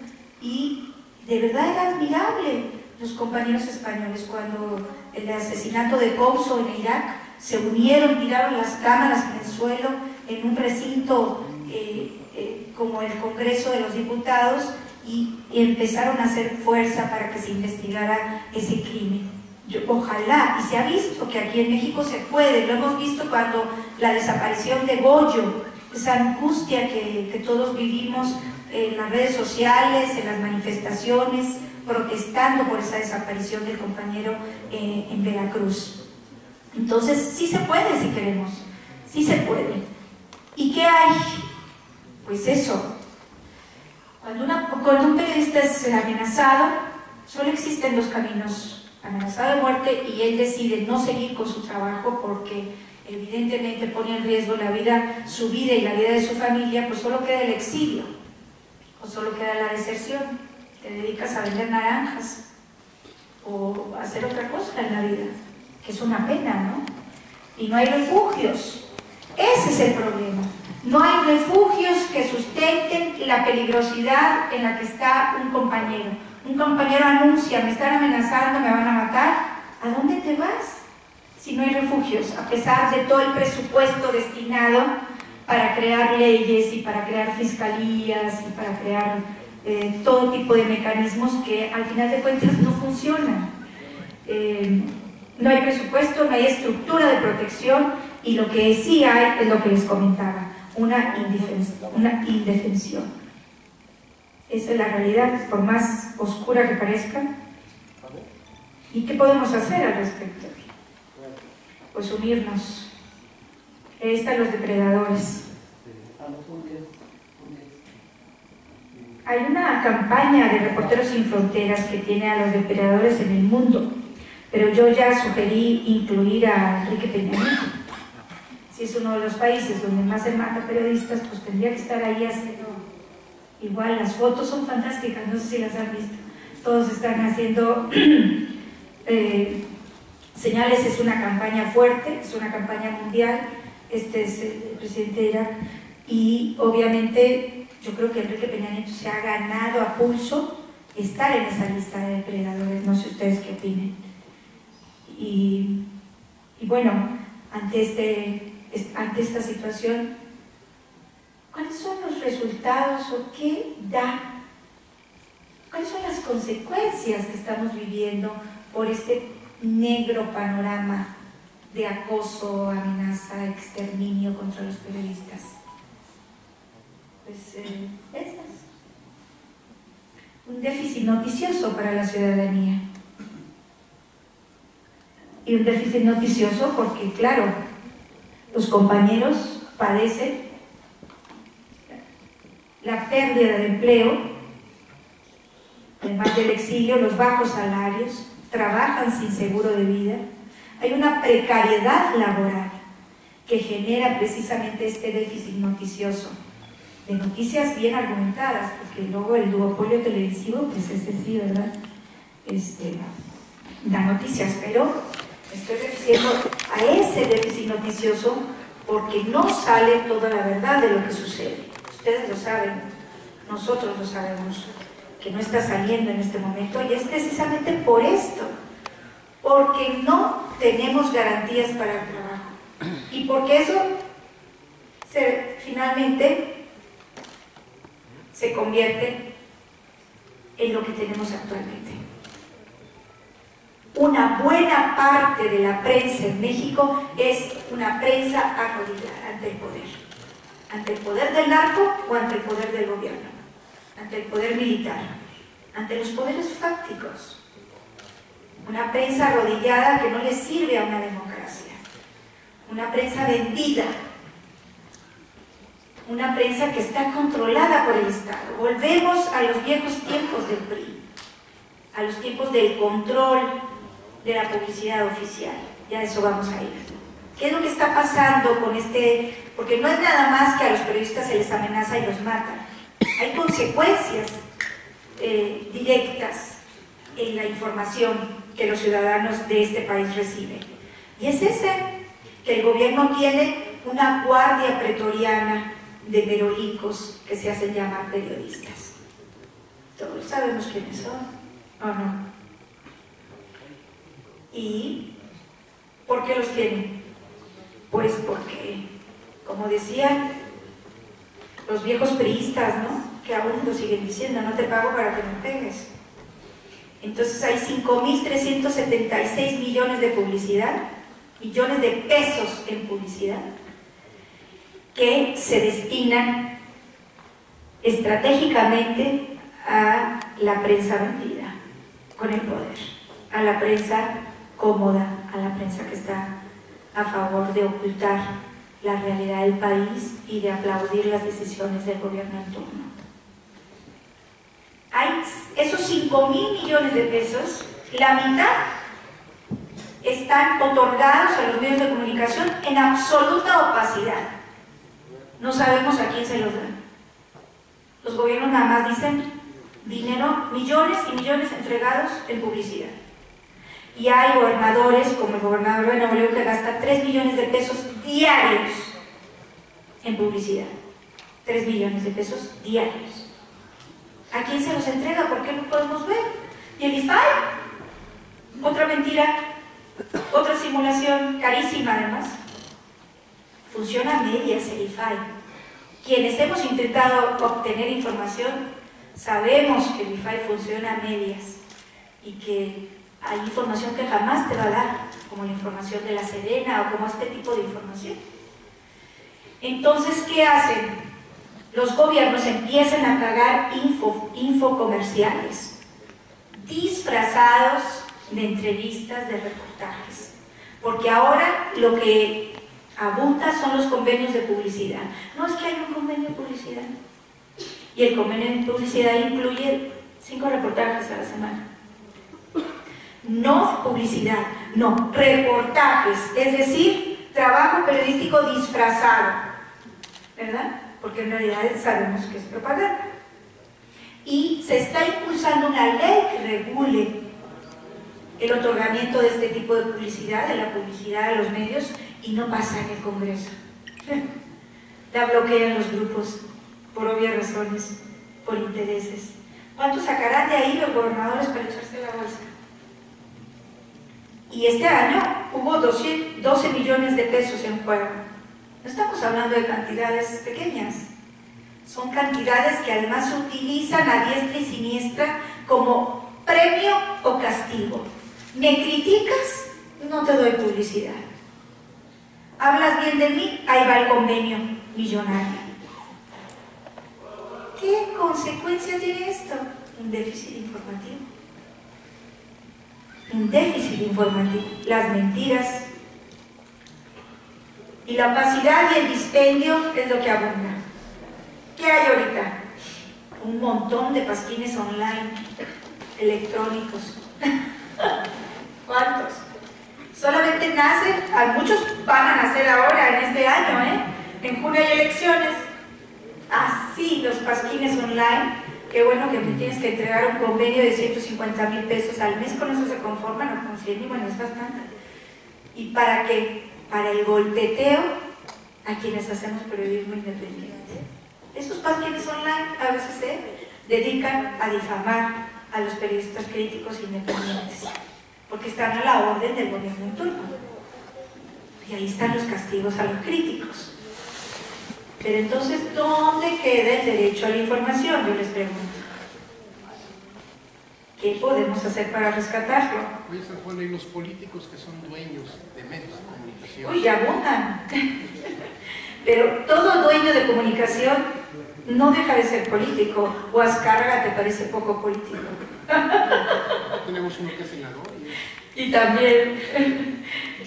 y de verdad era admirable los compañeros españoles cuando el asesinato de Couso en Irak se unieron, tiraron las cámaras en el suelo en un recinto como el Congreso de los Diputados y empezaron a hacer fuerza para que se investigara ese crimen. Ojalá, y se ha visto que aquí en México se puede, lo hemos visto cuando la desaparición de Goyo, esa angustia que todos vivimos en las redes sociales, en las manifestaciones, protestando por esa desaparición del compañero en Veracruz. Entonces, sí se puede si queremos, sí se puede. ¿Y qué hay? Pues eso. Cuando un periodista es amenazado, solo existen dos caminos: amenazado de muerte y él decide no seguir con su trabajo porque evidentemente pone en riesgo la vida, su vida y la vida de su familia, pues solo queda el exilio o solo queda la deserción. Te dedicas a vender naranjas o a hacer otra cosa en la vida, que es una pena, ¿no? Y no hay refugios. Ese es el problema. No hay refugios que sustenten la peligrosidad en la que está un compañero. Un compañero anuncia, me están amenazando, me van a matar. ¿A dónde te vas? Si no hay refugios, a pesar de todo el presupuesto destinado para crear leyes y para crear fiscalías y para crear todo tipo de mecanismos que al final de cuentas no funcionan. No hay presupuesto, no hay estructura de protección y lo que sí hay es lo que les comentaba, una indefensión. Esa es la realidad, por más oscura que parezca. ¿Y qué podemos hacer al respecto? Pues unirnos. Ahí están los depredadores. Hay una campaña de Reporteros Sin Fronteras que tiene a los depredadores en el mundo, pero yo ya sugerí incluir a Enrique Peña Nieto. Si es uno de los países donde más se mata periodistas, pues tendría que estar ahí haciendo. Igual las fotos son fantásticas, no sé si las han visto. Todos están haciendo señales. Es una campaña fuerte, es una campaña mundial. Este es el presidente de Irak y obviamente yo creo que Enrique Peña Nieto se ha ganado a pulso estar en esa lista de depredadores. No sé ustedes qué opinen. Y bueno, ante esta situación, ¿cuáles son los resultados o qué da? ¿Cuáles son las consecuencias que estamos viviendo por este negro panorama de acoso, amenaza, exterminio contra los periodistas? Pues esas. Un déficit noticioso para la ciudadanía. Y un déficit noticioso porque, claro, los compañeros padecen la pérdida de empleo, además del exilio, los bajos salarios, trabajan sin seguro de vida. Hay una precariedad laboral que genera precisamente este déficit noticioso, de noticias bien argumentadas, porque luego el duopolio televisivo, pues es sí, ¿verdad? Da noticias, pero estoy refiriendo a ese déficit noticioso porque no sale toda la verdad de lo que sucede. Ustedes lo saben, nosotros lo sabemos, que no está saliendo en este momento y es precisamente por esto, porque no tenemos garantías para el trabajo y porque eso finalmente se convierte en lo que tenemos actualmente. Una buena parte de la prensa en México es una prensa arrodillada ante el poder del narco o ante el poder del gobierno, ante el poder militar, ante los poderes fácticos. Una prensa arrodillada que no le sirve a una democracia, una prensa vendida, una prensa que está controlada por el Estado. Volvemos a los viejos tiempos del PRI, a los tiempos del control de la publicidad oficial. Ya a eso vamos a ir. ¿Qué es lo que está pasando con este? Porque no es nada más que a los periodistas se les amenaza y los matan. Hay consecuencias directas en la información que los ciudadanos de este país reciben. Y es ese, que el gobierno tiene una guardia pretoriana de merolicos que se hacen llamar periodistas. Todos sabemos quiénes son, ¿o no? ¿Y por qué los tienen? Pues porque, como decían los viejos priistas, ¿no? Que aún lo siguen diciendo, no te pago para que me pegues. Entonces hay 5.376 millones de publicidad, millones de pesos en publicidad, que se destinan estratégicamente a la prensa vendida, con el poder, a la prensa cómoda, a la prensa que está a favor de ocultar la realidad del país y de aplaudir las decisiones del gobierno en turno. Hay esos 5.000 millones de pesos, la mitad están otorgados a los medios de comunicación en absoluta opacidad. No sabemos a quién se los dan. Los gobiernos nada más dicen dinero, millones y millones entregados en publicidad. Y hay gobernadores, como el gobernador de Nuevo León, que gasta 3 millones de pesos diarios en publicidad. 3 millones de pesos diarios. ¿A quién se los entrega? ¿Por qué no podemos ver? ¿Y el IFAI? Otra mentira, otra simulación carísima además. Funciona a medias el IFAI. Quienes hemos intentado obtener información sabemos que el IFAI funciona a medias y que hay información que jamás te va a dar, como la información de la Sedena o como este tipo de información. Entonces, ¿qué hacen? Los gobiernos empiezan a pagar infocomerciales disfrazados de entrevistas, de reportajes, porque ahora lo que abunda son los convenios de publicidad. No es que hay un convenio de publicidad, y el convenio de publicidad incluye 5 reportajes a la semana. No publicidad, no, reportajes, es decir, trabajo periodístico disfrazado, ¿verdad? Porque en realidad sabemos que es propaganda. Y se está impulsando una ley que regule el otorgamiento de este tipo de publicidad, de la publicidad a los medios, y no pasa en el Congreso. La bloquean los grupos, por obvias razones, por intereses. ¿Cuánto sacarán de ahí los gobernadores para echarse la bolsa? Y este año hubo 12 millones de pesos en juego. No estamos hablando de cantidades pequeñas. Son cantidades que además se utilizan a diestra y siniestra como premio o castigo. ¿Me criticas? No te doy publicidad. ¿Hablas bien de mí? Ahí va el convenio millonario. ¿Qué consecuencia tiene esto? Un déficit informativo. Un déficit informativo. Las mentiras y la opacidad y el dispendio es lo que abunda. ¿Qué hay ahorita? Un montón de pasquines online, electrónicos. ¿Cuántos? Solamente nacen, muchos van a nacer ahora en este año, en junio hay elecciones. Así los pasquines online. Qué bueno que me tienes que entregar un convenio de 150,000 pesos al mes, con eso se conforman, o con 100, y bueno, es bastante. ¿Y para qué? Para el golpeteo a quienes hacemos periodismo independiente. Esos pasquines online a veces se dedican a difamar a los periodistas críticos independientes, porque están a la orden del gobierno en turno. Y ahí están los castigos a los críticos. Pero entonces, ¿dónde queda el derecho a la información? Yo les pregunto. ¿Qué podemos hacer para rescatarlo? Oye, San Juan, hay los políticos que son dueños de medios de comunicación. Uy, ya abundan. Pero todo dueño de comunicación no deja de ser político. O Azcárraga te parece poco político. Tenemos uno que es senador. Y también,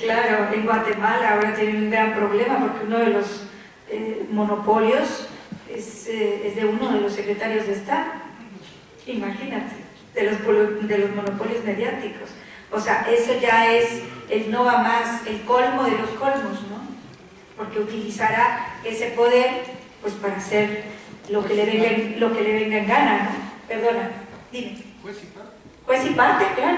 claro, en Guatemala ahora tienen un gran problema porque uno de los monopolios es de uno de los secretarios de Estado. Imagínate, de los monopolios mediáticos. O sea, eso ya es el no a más, el colmo de los colmos, ¿no? Porque utilizará ese poder pues para hacer lo que le venga en gana, ¿no? Perdona, dime. Juez y parte. Juez y parte, claro.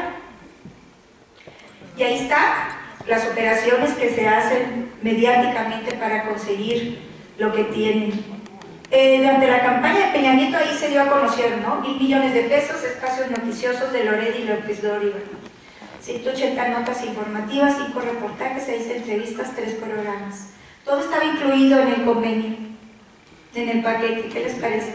Y ahí está las operaciones que se hacen mediáticamente para conseguir lo que tienen. Durante la campaña de Peña Nieto ahí se dio a conocer, ¿no? 1.000 millones de pesos, espacios noticiosos de Loret y López Dóriga. 180 notas informativas, 5 reportajes, 6 entrevistas, 3 programas. Todo estaba incluido en el convenio, en el paquete. ¿Qué les parece?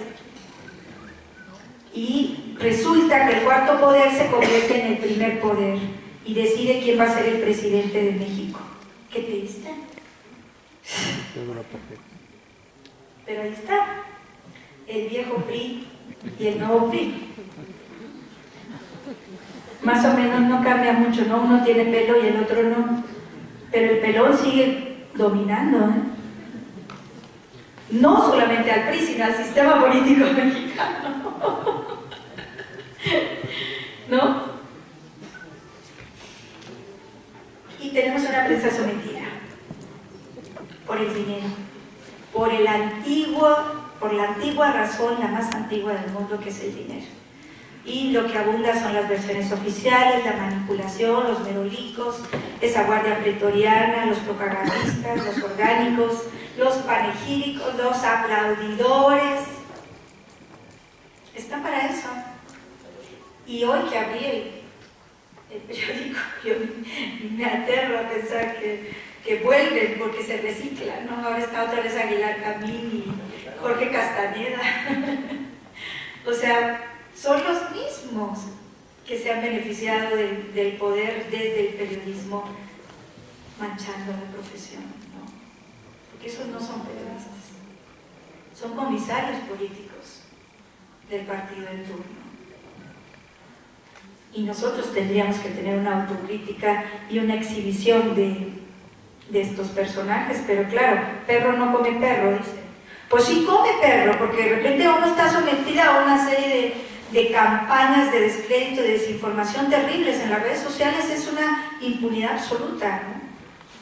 Y resulta que el cuarto poder se convierte en el primer poder y decide quién va a ser el presidente de México. ¿Qué triste? Pero ahí está, el viejo PRI y el nuevo PRI. Más o menos no cambia mucho, ¿no? Uno tiene pelo y el otro no. Pero el pelón sigue dominando, ¿eh? No solamente al PRI, sino al sistema político mexicano. ¿No? Y tenemos una prensa sometida por el dinero, por la antigua razón, la más antigua del mundo, que es el dinero. Y lo que abunda son las versiones oficiales, la manipulación, los merolicos, esa guardia pretoriana, los propagandistas, los orgánicos, los panegíricos, los aplaudidores. Está para eso. Y hoy que abrí el periódico, yo me aterro a pensar que vuelven porque se reciclan, ¿no? Ahora está otra vez Aguilar Camín y Jorge Castañeda. O sea, son los mismos que se han beneficiado del poder desde el periodismo, manchando la profesión, ¿no? Porque esos no son periodistas, son comisarios políticos del partido en turno. Y nosotros tendríamos que tener una autocrítica y una exhibición de estos personajes, pero claro, perro no come perro, dice. Pues sí come perro, porque de repente uno está sometida a una serie de campañas de descrédito y desinformación terribles en las redes sociales. Es una impunidad absoluta,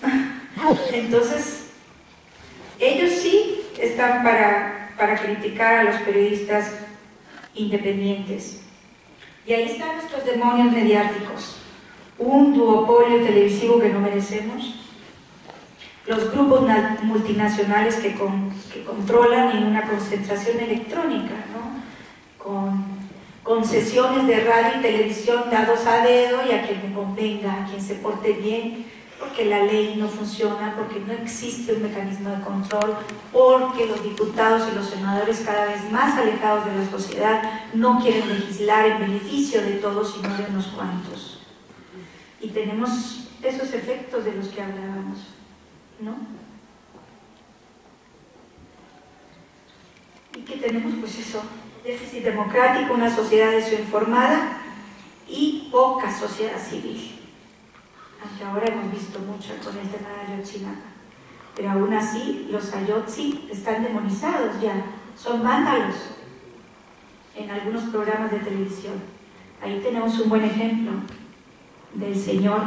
¿no? Entonces, ellos sí están para criticar a los periodistas independientes. Y ahí están nuestros demonios mediáticos, un duopolio televisivo que no merecemos, los grupos multinacionales que controlan y una concentración electrónica, ¿no? Con concesiones de radio y televisión dados a dedo y a quien le convenga, a quien se porte bien, porque la ley no funciona, porque no existe un mecanismo de control, porque los diputados y los senadores, cada vez más alejados de la sociedad, no quieren legislar en beneficio de todos, sino de unos cuantos. Y tenemos esos efectos de los que hablábamos, ¿no? Y que tenemos, pues eso, déficit democrático, una sociedad desinformada y poca sociedad civil. Aunque ahora hemos visto mucho con el tema de Ayotzinapa, pero aún así los Ayotzi están demonizados ya, son vándalos en algunos programas de televisión. Ahí tenemos un buen ejemplo del señor.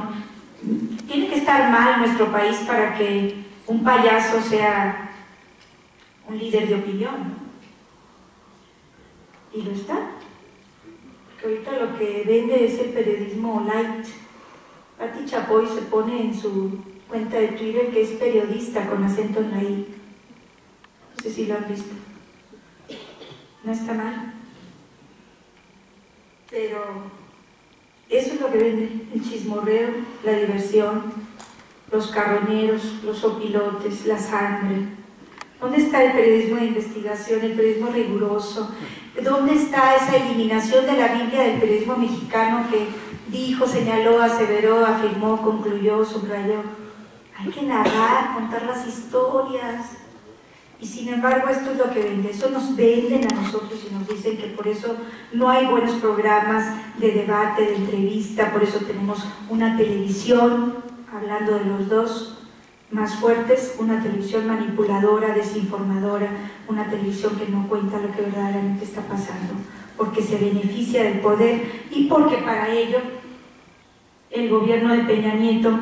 Tiene que estar mal nuestro país para que un payaso sea un líder de opinión, ¿no? Y lo está, porque ahorita lo que vende es el periodismo light. Pati Chapoy se pone en su cuenta de Twitter que es periodista con acento en la I. No sé si lo han visto. No está mal. Pero eso es lo que vende, el chismorreo, la diversión, los carroñeros, los opilotes, la sangre, ¿Dónde está el periodismo de investigación, el periodismo riguroso? ¿Dónde está esa eliminación de la Biblia del periodismo mexicano que dijo, señaló, aseveró, afirmó, concluyó, subrayó? Hay que narrar, contar las historias. Y sin embargo esto es lo que vende, eso nos venden a nosotros y nos dicen que por eso no hay buenos programas de debate, de entrevista, por eso tenemos una televisión, hablando de los dos más fuertes, una televisión manipuladora, desinformadora, una televisión que no cuenta lo que verdaderamente está pasando, porque se beneficia del poder y porque para ello el gobierno de Peña Nieto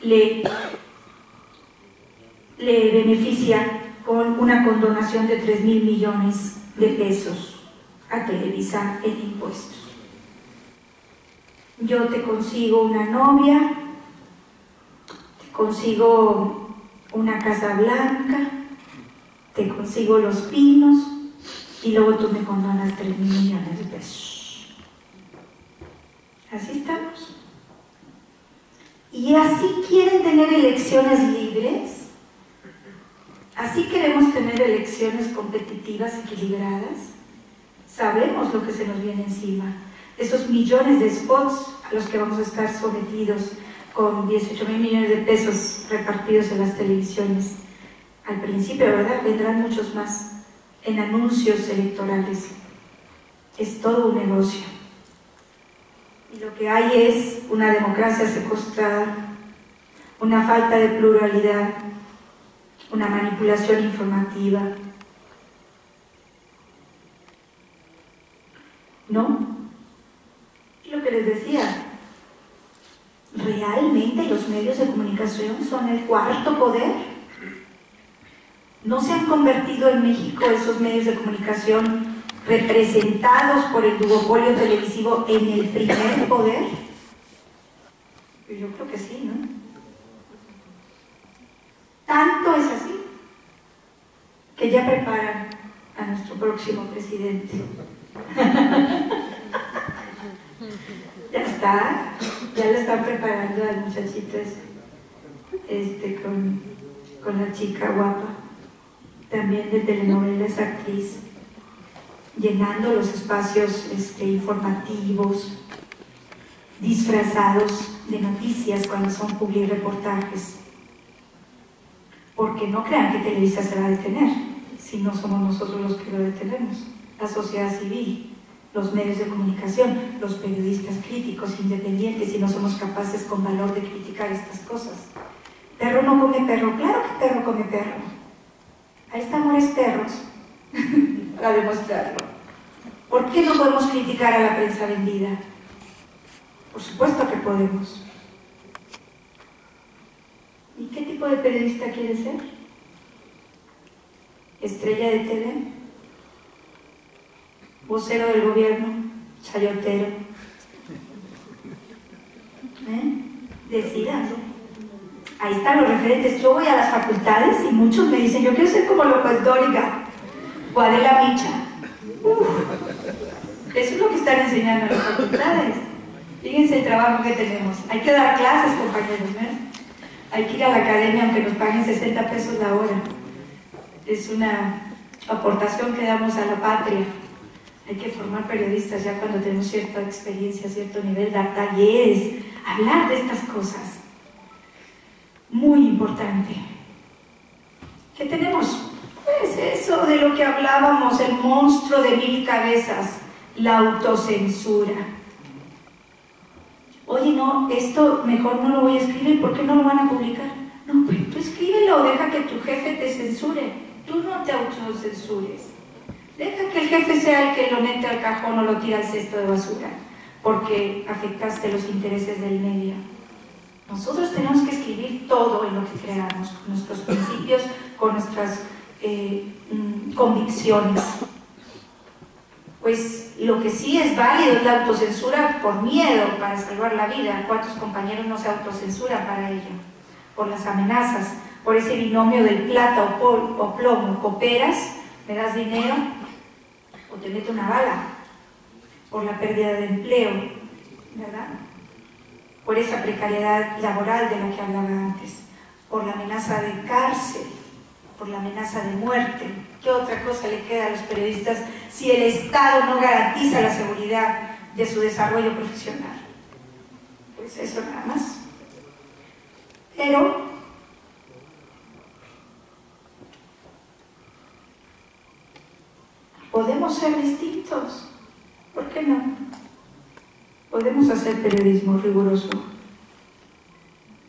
le beneficia con una condonación de 3,000 millones de pesos a Televisa en impuestos. Yo te consigo una novia, te consigo una Casa Blanca, te consigo Los Pinos y luego tú me condonas 3,000 millones de pesos. Así estamos. ¿Y así quieren tener elecciones libres? ¿Así queremos tener elecciones competitivas, equilibradas? Sabemos lo que se nos viene encima. Esos millones de spots a los que vamos a estar sometidos con 18,000 millones de pesos repartidos en las televisiones. Al principio, ¿verdad? Vendrán muchos más en anuncios electorales. Es todo un negocio. Y lo que hay es una democracia secuestrada, una falta de pluralidad, una manipulación informativa. ¿No? Y lo que les decía, ¿realmente los medios de comunicación son el cuarto poder? ¿No se han convertido en México esos medios de comunicación representados por el duopolio televisivo en el primer poder? Yo creo que sí, ¿no? Tanto es así que ya preparan a nuestro próximo presidente. Ya está, ya lo están preparando al muchachito con la chica guapa, también de telenovelas, actriz, llenando los espacios informativos, disfrazados de noticias cuando son publireportajes. Porque no crean que Televisa se va a detener, si no somos nosotros los que lo detenemos, la sociedad civil, los medios de comunicación, los periodistas críticos, independientes, si no somos capaces con valor de criticar estas cosas. Perro no come perro, claro que perro come perro. Ahí está Amores Perros, para demostrarlo. ¿Por qué no podemos criticar a la prensa vendida? Por supuesto que podemos. ¿Y qué tipo de periodista quiere ser? ¿Estrella de TV? ¿Vocero del gobierno? ¿Chayotero? Decídanse. Ahí están los referentes. Yo voy a las facultades y muchos me dicen, yo quiero ser como López Dóriga o Adela Micha. Eso es lo que están enseñando en las facultades. Fíjense el trabajo que tenemos. Hay que dar clases, compañeros, Hay que ir a la academia aunque nos paguen 60 pesos la hora. Es una aportación que damos a la patria. Hay que formar periodistas ya cuando tenemos cierta experiencia, cierto nivel, dar talleres, hablar de estas cosas. Muy importante. ¿Qué tenemos? Pues eso de lo que hablábamos, el monstruo de 1000 cabezas, la autocensura. Oye, no, esto mejor no lo voy a escribir, ¿por qué no lo van a publicar? No, pero tú escríbelo, deja que tu jefe te censure, tú no te autocensures. Deja que el jefe sea el que lo mete al cajón o lo tira al cesto de basura, porque afectaste los intereses del medio. Nosotros tenemos que escribir todo en lo que creamos, con nuestros principios, con nuestras convicciones. Pues lo que sí es válido es la autocensura por miedo, para salvar la vida. ¿Cuántos compañeros no se autocensuran para ello? Por las amenazas, por ese binomio del plata o plomo. Cooperas, me das dinero o te meto una bala. Por la pérdida de empleo, ¿verdad? Por esa precariedad laboral de la que hablaba antes. Por la amenaza de cárcel. por la amenaza de muerte. ¿Qué otra cosa le queda a los periodistas si el Estado no garantiza la seguridad de su desarrollo profesional? Pues eso nada más. Pero podemos ser distintos. ¿Por qué no? Podemos hacer periodismo riguroso.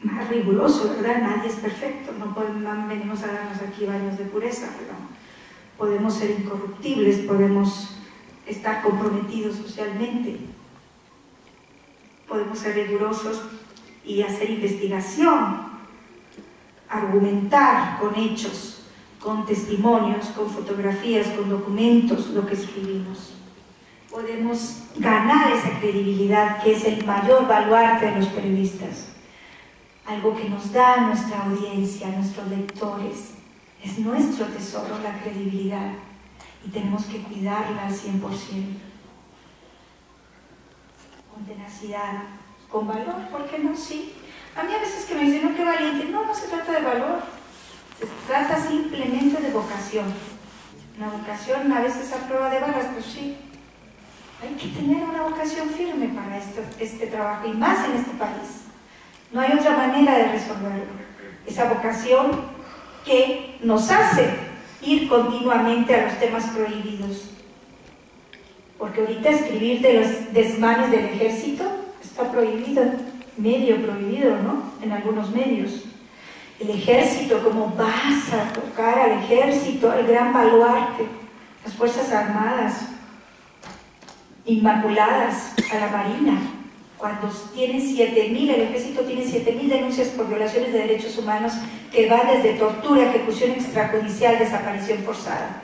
Más riguroso, ¿verdad? Nadie es perfecto. No venimos a darnos aquí baños de pureza, pero podemos ser incorruptibles, podemos estar comprometidos socialmente. Podemos ser rigurosos y hacer investigación, argumentar con hechos, con testimonios, con fotografías, con documentos, lo que escribimos. Podemos ganar esa credibilidad que es el mayor baluarte de los periodistas. Algo que nos da nuestra audiencia, nuestros lectores. Es nuestro tesoro, la credibilidad. Y tenemos que cuidarla al 100%. Con tenacidad, con valor, ¿por qué no? Sí. A mí a veces que me dicen, no, qué valiente. No, no se trata de valor. Se trata simplemente de vocación. Una vocación a veces a prueba de balas, pues sí. Hay que tener una vocación firme para este trabajo, y más en este país. No hay otra manera de resolverlo. Esa vocación que nos hace ir continuamente a los temas prohibidos. Porque ahorita escribir de los desmanes del ejército está prohibido, medio prohibido, ¿no? En algunos medios. El ejército, ¿cómo vas a tocar al ejército, al gran baluarte? Las Fuerzas Armadas, inmaculadas, a la Marina, cuando tienen 7.000, el ejército tiene 7.000 denuncias por violaciones de derechos humanos que van desde tortura, ejecución extrajudicial, desaparición forzada.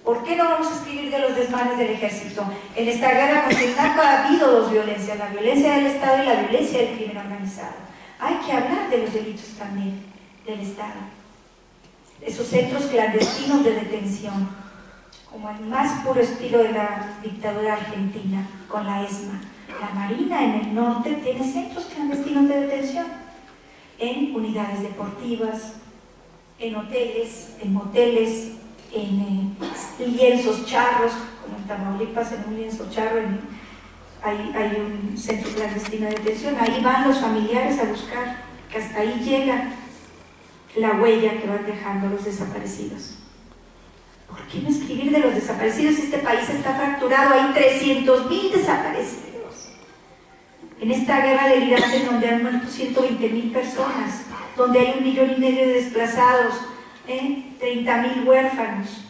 ¿Por qué no vamos a escribir de los desmanes del ejército? En esta guerra contra el narco ha habido dos violencias, la violencia del Estado y la violencia del crimen organizado. Hay que hablar de los delitos también del Estado. Esos centros clandestinos de detención, como el más puro estilo de la dictadura argentina, con la ESMA. La Marina en el norte tiene centros clandestinos de detención, en unidades deportivas, en hoteles, en moteles, en lienzos charros, como en Tamaulipas, en un lienzo charro, hay un centro clandestino de detención. Ahí van los familiares a buscar, que hasta ahí llega la huella que van dejando los desaparecidos. ¿Por qué no escribir de los desaparecidos? Este país está fracturado, hay 300.000 desaparecidos. En esta guerra delirante donde han muerto 120.000 personas, donde hay 1,5 millones de desplazados, 30.000 huérfanos,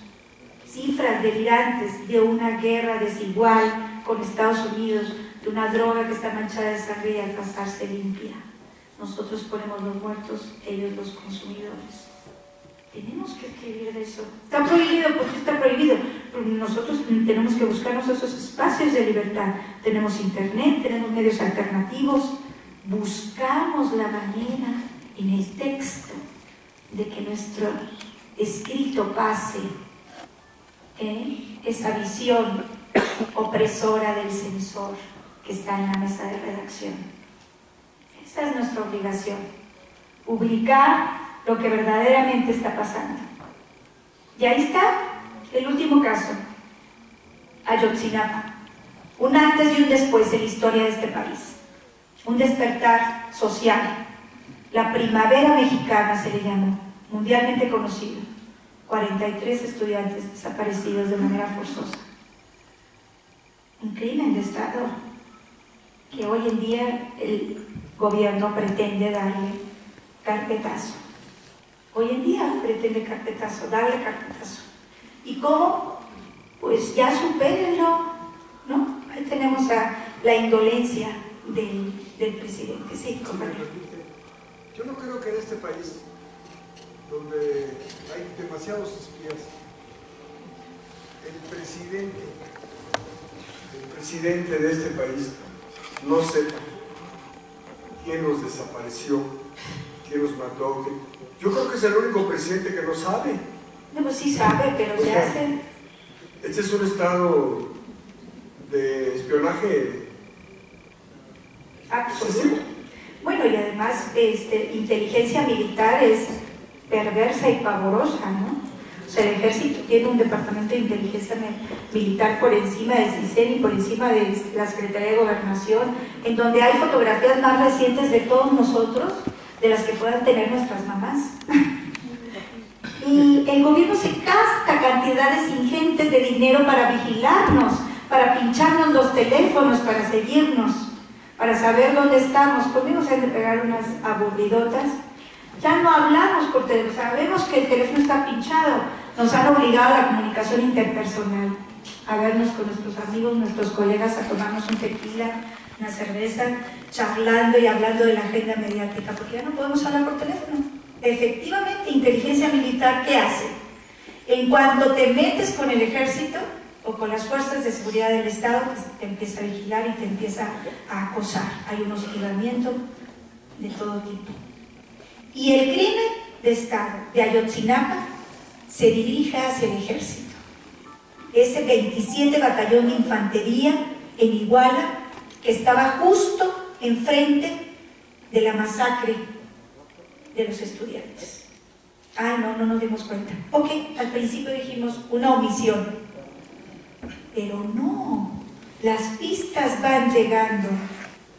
cifras delirantes de una guerra desigual con Estados Unidos, de una droga que está manchada de sangre y al pasarse limpia. Nosotros ponemos los muertos, ellos los consumidores. Tenemos que escribir de eso. Está prohibido, ¿por qué está prohibido? Porque nosotros tenemos que buscarnos esos espacios de libertad. Tenemos internet, tenemos medios alternativos, buscamos la manera en el texto de que nuestro escrito pase esa visión opresora del censor que está en la mesa de redacción. Esa es nuestra obligación, publicar lo que verdaderamente está pasando. Y ahí está el último caso, Ayotzinapa, un antes y un después en la historia de este país, un despertar social, la primavera mexicana se le llamó, mundialmente conocido, 43 estudiantes desaparecidos de manera forzosa, un crimen de Estado que hoy en día el gobierno pretende darle carpetazo. Hoy en día pretende carpetazo, darle carpetazo. ¿Y cómo? Pues ya supérenlo, ¿no? Ahí tenemos la indolencia del presidente. Sí, compañero. Yo no creo que en este país, donde hay demasiados espías, el presidente de este país no sepa quién los desapareció, quién los mató. Yo creo que es el único presidente que no sabe. No, pues sí sabe, pero se hace. Este es un estado de espionaje absoluto. Bueno, y además inteligencia militar es perversa y pavorosa, ¿no? O sea, el ejército tiene un departamento de inteligencia militar por encima del CISEN y por encima de la Secretaría de Gobernación, en donde hay fotografías más recientes de todos nosotros, de las que puedan tener nuestras mamás. Y el gobierno se gasta cantidades ingentes de dinero para vigilarnos, para pincharnos los teléfonos, para seguirnos, para saber dónde estamos. Conmigo se han de pegar unas aburridotas. Ya no hablamos por teléfono, sabemos que el teléfono está pinchado. Nos han obligado a la comunicación interpersonal, a vernos con nuestros amigos, nuestros colegas, a tomarnos un tequila, una cerveza, charlando y hablando de la agenda mediática, porque ya no podemos hablar por teléfono. Efectivamente, inteligencia militar, ¿qué hace? En cuanto te metes con el ejército o con las fuerzas de seguridad del Estado, pues te empieza a vigilar y te empieza a acosar. Hay un hostigamiento de todo tipo. Y el crimen de Estado de Ayotzinapa se dirige hacia el ejército. Ese 27 Batallón de Infantería en Iguala, que estaba justo enfrente de la masacre de los estudiantes. Ay, no nos dimos cuenta. Ok, al principio dijimos una omisión, pero no, las pistas van llegando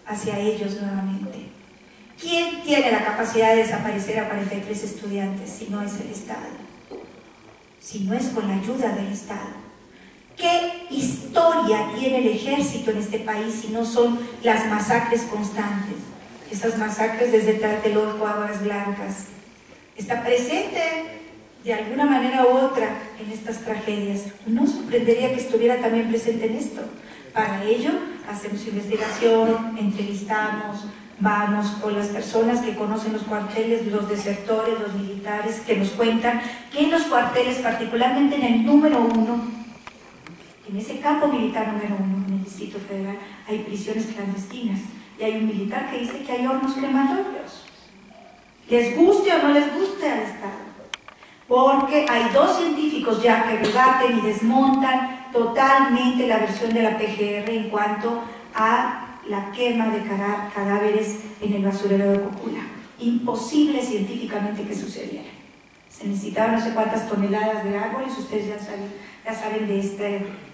hacia ellos nuevamente. ¿Quién tiene la capacidad de desaparecer a 43 estudiantes si no es el Estado? Si no es con la ayuda del Estado. ¿Qué historia tiene el ejército en este país si no son las masacres constantes? Esas masacres desde Tlatelolco a Aguas Blancas. Está presente de alguna manera u otra en estas tragedias. No sorprendería que estuviera también presente en esto. Para ello hacemos investigación, entrevistamos, vamos con las personas que conocen los cuarteles, los desertores, los militares, que nos cuentan que en los cuarteles, particularmente en el número 1, en ese campo militar número 1, en el Distrito Federal, hay prisiones clandestinas. Y hay un militar que dice que hay hornos crematorios. Les guste o no les guste al Estado. Porque hay 2 científicos ya que rebaten y desmontan totalmente la versión de la PGR en cuanto a la quema de cadáveres en el basurero de Cocula. Imposible científicamente que sucediera. Se necesitaban no sé cuántas toneladas de árboles. Ustedes ya saben de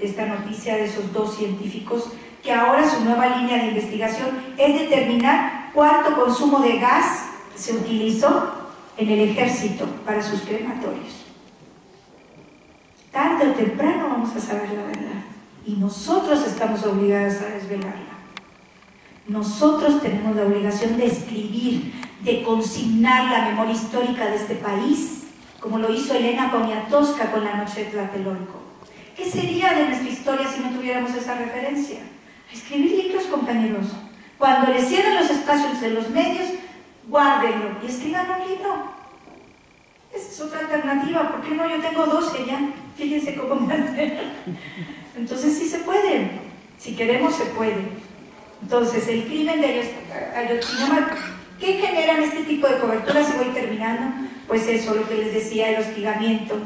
esta noticia de esos 2 científicos, que ahora su nueva línea de investigación es determinar cuánto consumo de gas se utilizó en el ejército para sus crematorios. Tarde o temprano vamos a saber la verdad, y nosotros estamos obligados a desvelarla. Nosotros tenemos la obligación de escribir, de consignar la memoria histórica de este país, como lo hizo Elena Poniatowska con la noche de Tlatelolco. ¿Qué sería de nuestra historia si no tuviéramos esa referencia? Escribir libros, compañeros. Cuando les cierren los espacios de los medios, guárdenlo y escriban un libro. Esa es otra alternativa. ¿Por qué no? Yo tengo 12 ya. Fíjense cómo me hace. Entonces sí se puede. Si queremos, se puede. Entonces, el crimen de Ayotzinapa, ¿qué generan este tipo de coberturas? Y voy terminando. Pues eso, lo que les decía, el hostigamiento,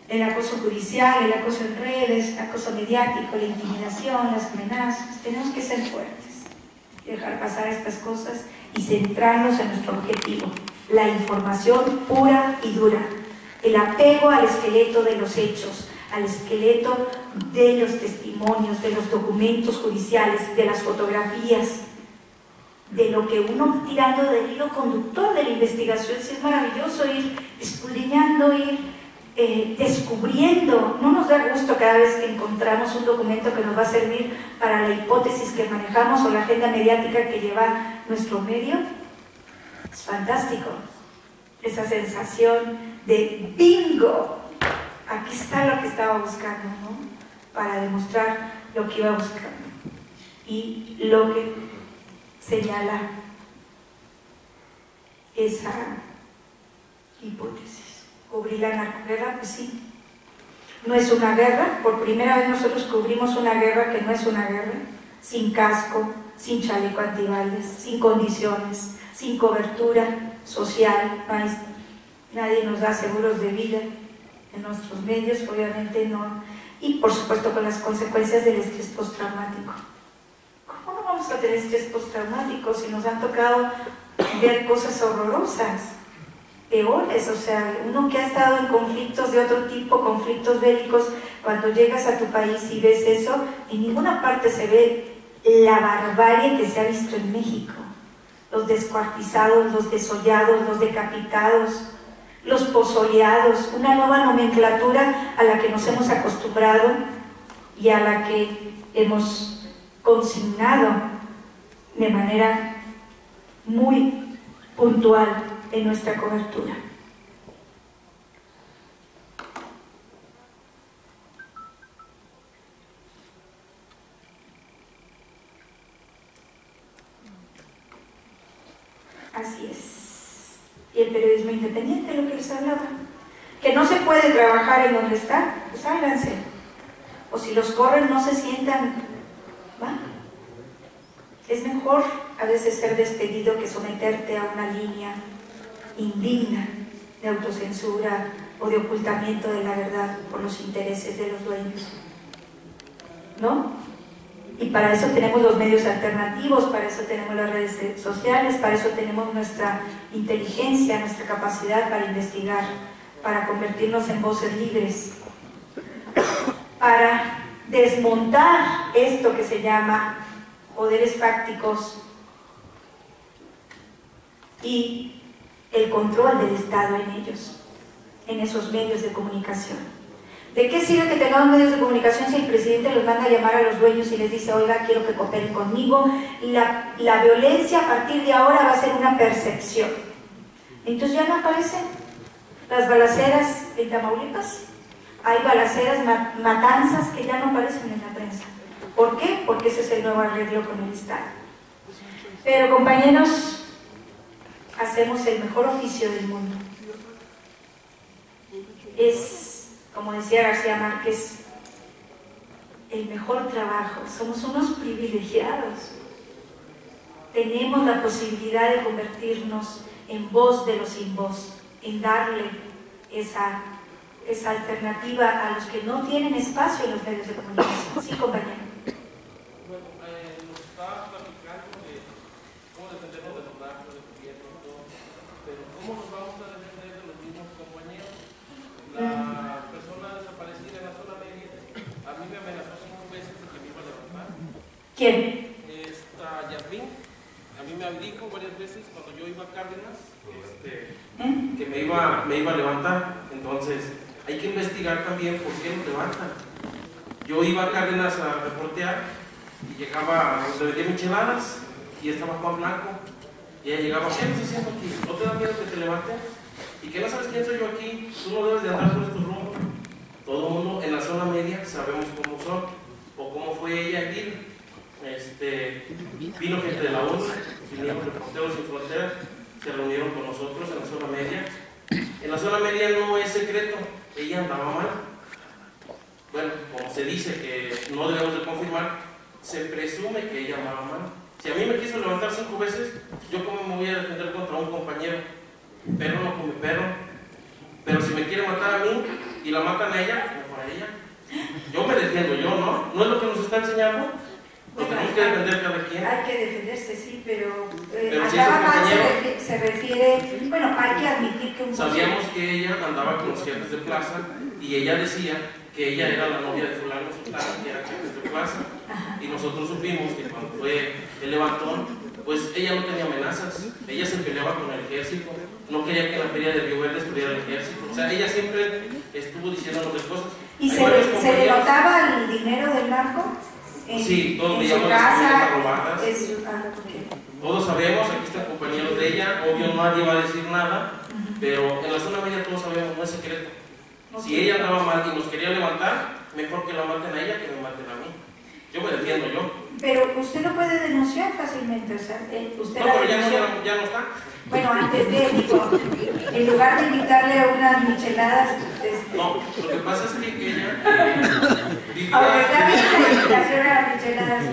el acoso judicial, el acoso en redes, el acoso mediático, la intimidación, las amenazas. Tenemos que ser fuertes, dejar pasar estas cosas y centrarnos en nuestro objetivo, la información pura y dura, el apego al esqueleto de los hechos, al esqueleto de los testimonios, de los documentos judiciales, de las fotografías, de lo que uno va tirando del hilo conductor de la investigación. Sí, es maravilloso ir escudriñando, ir descubriendo. No nos da gusto cada vez que encontramos un documento que nos va a servir para la hipótesis que manejamos o la agenda mediática que lleva nuestro medio. Es fantástico esa sensación de bingo, aquí está lo que estaba buscando, ¿no? Para demostrar lo que iba buscando y lo que señala esa hipótesis. ¿Cubrir la narcoguerra? Pues sí. No es una guerra. Por primera vez nosotros cubrimos una guerra que no es una guerra. Sin casco, sin chaleco antibalas, sin condiciones, sin cobertura social. Nadie nos da seguros de vida en nuestros medios, obviamente no. Y por supuesto con las consecuencias del estrés postraumático. ¿Cómo no vamos a tener estrés postraumático si nos han tocado ver cosas horrorosas? peores, o sea, uno que ha estado en conflictos de otro tipo, conflictos bélicos, cuando llegas a tu país y ves eso, en ninguna parte se ve la barbarie que se ha visto en México. Los descuartizados, los desollados, los decapitados, los pozoleados, una nueva nomenclatura a la que nos hemos acostumbrado y a la que hemos consignado de manera muy puntual en nuestra cobertura. Así es. Y el periodismo independiente, lo que les hablaba. Que no se puede trabajar en donde está, pues sálganse. O si los corren, no se sientan. ¿Va? Es mejor a veces ser despedido que someterte a una línea indigna de autocensura o de ocultamiento de la verdad por los intereses de los dueños. ¿No? Y para eso tenemos los medios alternativos, para eso tenemos las redes sociales, para eso tenemos nuestra inteligencia, nuestra capacidad para investigar, para convertirnos en voces libres, para desmontar esto que se llama poderes fácticos y el control del Estado en ellos, en esos medios de comunicación. ¿De qué sirve que tengamos medios de comunicación si el presidente los manda a llamar a los dueños y les dice, oiga, quiero que cooperen conmigo? La violencia a partir de ahora va a ser una percepción. Entonces ya no aparecen las balaceras en Tamaulipas. Hay balaceras, matanzas que ya no aparecen en la prensa. ¿Por qué? Porque ese es el nuevo arreglo con el Estado. Pero compañeros, hacemos el mejor oficio del mundo. Es, como decía García Márquez, el mejor trabajo. Somos unos privilegiados. Tenemos la posibilidad de convertirnos en voz de los sin voz, en darle esa alternativa a los que no tienen espacio en los medios de comunicación. Sí, compañero. Bueno, nos estabas platicando de cómo defendernos de los narcos, del gobierno y todo, pero ¿cómo nos vamos a defender de los mismos compañeros? La persona desaparecida en la zona media, a mí me amenazó 5 veces de que me iba a levantar. ¿Quién? Esta Yasmín, a mí me dijo varias veces cuando yo iba a Cárdenas que me iba a levantar. Entonces hay que investigar también por qué nos levantan. Yo iba a Cárdenas a reportear y llegaba a donde vendía micheladas y estaba Juan Blanco y ella llegaba, ¿qué estás haciendo aquí? ¿No te da miedo que te levanten? ¿Y que no sabes quién soy yo aquí? Tú no debes de andar por estos rumbos. Todo el mundo en la zona media sabemos cómo son o cómo fue ella aquí. Vino gente de la ONU, vinieron Reporteros Sin Fronteras, se reunieron con nosotros en la zona media. En la zona media no es secreto, ella andaba mal. Bueno, como se dice que no debemos de confirmar, se presume que ella andaba mal. Si a mí me quiso levantar 5 veces, ¿yo cómo me voy a defender contra un compañero? Perro no come perro. Pero si me quiere matar a mí y la matan a ella, mejor a ella. Yo me defiendo, yo, ¿no? ¿No es lo que nos está enseñando? Nos tenemos que defender cada quien. Hay que defenderse, sí, pero si acá más se refiere, bueno, hay que admitir que un sabíamos que ella andaba con los jefes de plaza y ella decía que ella era la novia de fulano sultano, que era jefes de plaza. Ajá. Y nosotros supimos que cuando fue el levantón, pues ella no tenía amenazas, ella se peleaba con el ejército, no quería que en la feria de Río Verde estuviera el ejército, o sea, ella siempre estuvo diciéndonos de cosas. ¿Y se le notaba el dinero del narco? Sí, todos en veíamos su las casa, camionetas robadas. Okay. Todos sabemos, aquí están compañeros de ella, obvio nadie va a decir nada, pero en la zona media todos sabemos, no es secreto. Okay. Si ella andaba mal y nos quería levantar, mejor que la maten a ella que me maten a mí. Yo me defiendo, yo. Pero usted lo puede denunciar fácilmente, o sea, usted no, pero ya no está. Bueno, antes de, digo, en lugar de invitarle a unas micheladas... No, lo que pasa es que ella vivía...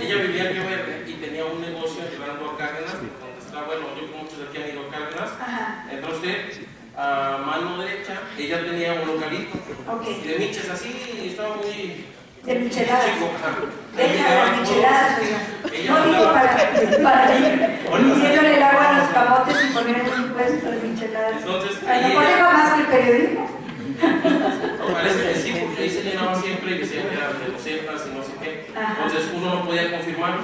Ella vivía en Río Verde y tenía un negocio entrando a Cárdenas, donde está, bueno, yo como muchos de aquí han ido a Cárdenas. Entra usted a mano derecha, ella tenía un localito. Okay. Y de miches así, y estaba muy... De micheladas. Chico, Deja las micheladas, ella no digo para Midiéndole el agua a los camotes y poniendo un puesto de micheladas. Entonces, a lo mejor era más que el periodismo. Parece que sí, porque ahí se llenaba siempre y decía que eran de los Zetas y no sé qué. Entonces uno no podía confirmarlo,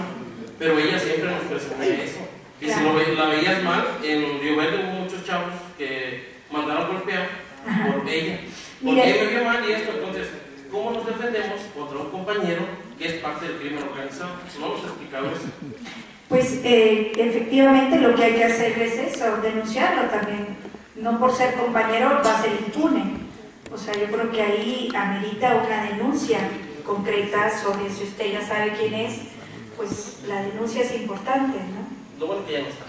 pero ella siempre nos presumía eso. Y si la veías mal, en Río Verde hubo muchos chavos que mandaron golpear por ella. Porque ella me vio mal y esto, entonces, ¿cómo nos defendemos contra un compañero que es parte del crimen organizado? ¿No nos explicaba eso? Pues efectivamente lo que hay que hacer es eso, denunciarlo también. No por ser compañero va a ser impune. O sea, yo creo que ahí amerita una denuncia concreta sobre si usted ya sabe quién es, pues la denuncia es importante, ¿no? Lo bueno que ya no está.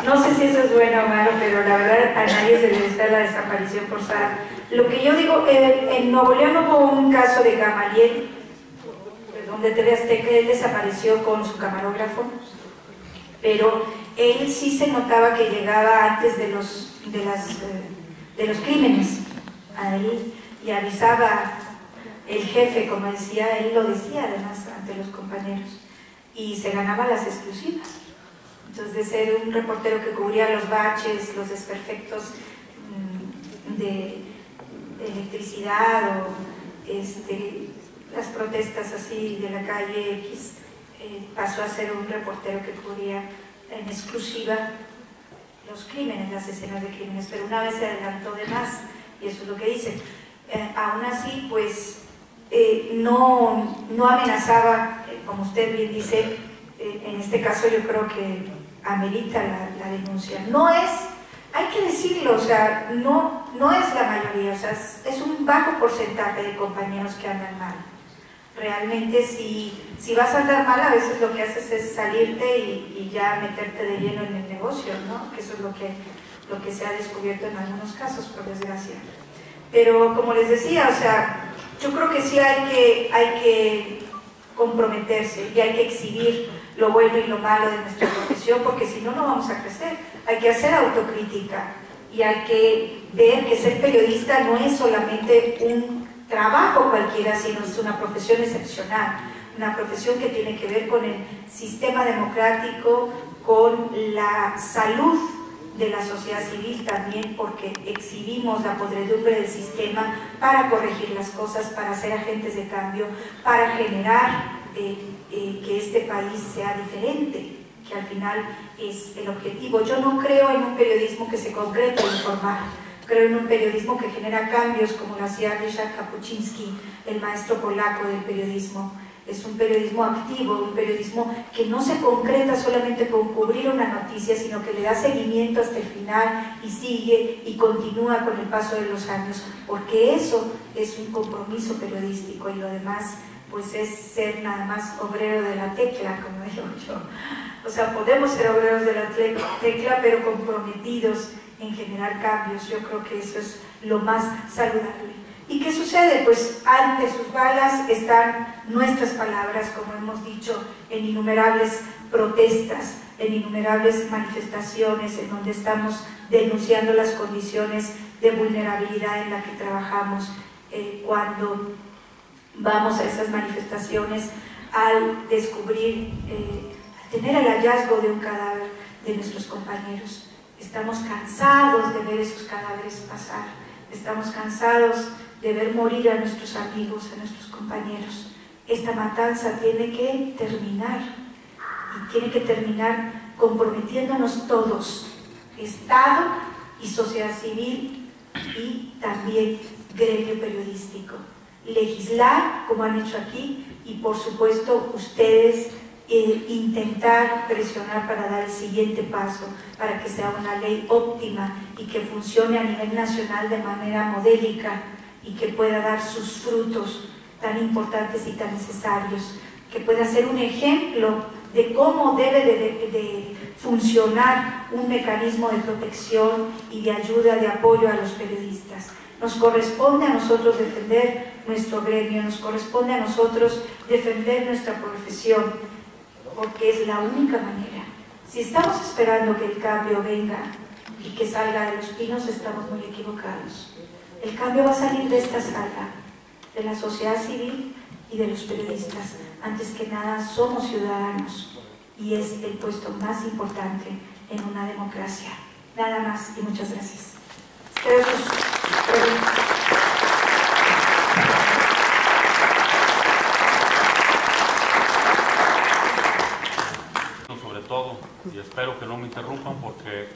No sé si eso es bueno o malo, pero la verdad a nadie se le está la desaparición forzada. Lo que yo digo, en Nuevo León hubo un caso de Gamaliel, donde TV Azteca, él desapareció con su camarógrafo, pero él sí se notaba que llegaba antes de los crímenes ahí y avisaba el jefe, como decía, él lo decía además ante los compañeros, y se ganaba las exclusivas. Entonces, de ser un reportero que cubría los baches, los desperfectos de electricidad o las protestas así de la calle X, pasó a ser un reportero que cubría en exclusiva los crímenes, las escenas de crímenes, pero una vez se adelantó de más, y eso es lo que dice. Aún así, pues, no amenazaba, como usted bien dice, en este caso yo creo que amerita la denuncia. No es, hay que decirlo, o sea, no es la mayoría, o sea, es un bajo porcentaje de compañeros que andan mal. Realmente si vas a andar mal, a veces lo que haces es salirte y ya meterte de lleno en el negocio, ¿no? Que eso es lo que se ha descubierto en algunos casos, por desgracia. Pero como les decía, o sea, yo creo que sí hay que comprometerse y hay que exhibir lo bueno y lo malo de nuestra profesión, porque si no, no vamos a crecer. Hay que hacer autocrítica y hay que ver que ser periodista no es solamente un trabajo cualquiera, sino es una profesión excepcional, una profesión que tiene que ver con el sistema democrático, con la salud de la sociedad civil también, porque exhibimos la podredumbre del sistema para corregir las cosas, para ser agentes de cambio, para generar que este país sea diferente, que al final es el objetivo. Yo no creo en un periodismo que se concreta en informar. Creo en un periodismo que genera cambios, como lo hacía Ryszard Kapuczynski, el maestro polaco del periodismo. Es un periodismo activo, un periodismo que no se concreta solamente con cubrir una noticia, sino que le da seguimiento hasta el final y sigue y continúa con el paso de los años, porque eso es un compromiso periodístico, y lo demás pues es ser nada más obrero de la tecla, como digo yo. O sea, podemos ser obreros de la tecla, pero comprometidos en generar cambios. Yo creo que eso es lo más saludable. ¿Y qué sucede? Pues ante sus balas están nuestras palabras, como hemos dicho, en innumerables protestas, en innumerables manifestaciones, en donde estamos denunciando las condiciones de vulnerabilidad en las que trabajamos cuando vamos a esas manifestaciones, al descubrir, al tener el hallazgo de un cadáver de nuestros compañeros. Estamos cansados de ver esos cadáveres pasar, estamos cansados de ver morir a nuestros amigos, a nuestros compañeros. Esta matanza tiene que terminar, y tiene que terminar comprometiéndonos todos, Estado y sociedad civil y también gremio periodístico. Legislar, como han hecho aquí, y por supuesto ustedes intentar presionar para dar el siguiente paso, para que sea una ley óptima y que funcione a nivel nacional de manera modélica y que pueda dar sus frutos tan importantes y tan necesarios, que pueda ser un ejemplo de cómo debe de funcionar un mecanismo de protección y de ayuda, de apoyo a los periodistas. Nos corresponde a nosotros defender nuestro gremio, nos corresponde a nosotros defender nuestra profesión, porque es la única manera. Si estamos esperando que el cambio venga y que salga de los pinos, estamos muy equivocados. El cambio va a salir de esta sala, de la sociedad civil y de los periodistas. Antes que nada, somos ciudadanos y es el puesto más importante en una democracia. Nada más y muchas gracias. Espero sus preguntas. Sobre todo, y espero que no me interrumpan porque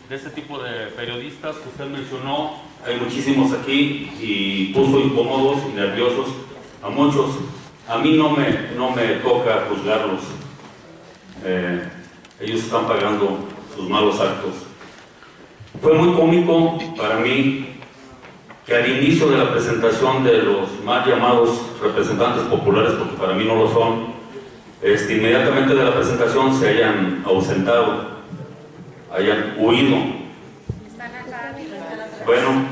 de este tipo de periodistas que usted mencionó, hay muchísimos aquí y puso incómodos y nerviosos a muchos. A mí no me toca juzgarlos. Ellos están pagando sus malos actos. Fue muy cómico para mí que al inicio de la presentación de los mal llamados representantes populares, porque para mí no lo son, inmediatamente de la presentación se hayan ausentado, hayan huido. Bueno,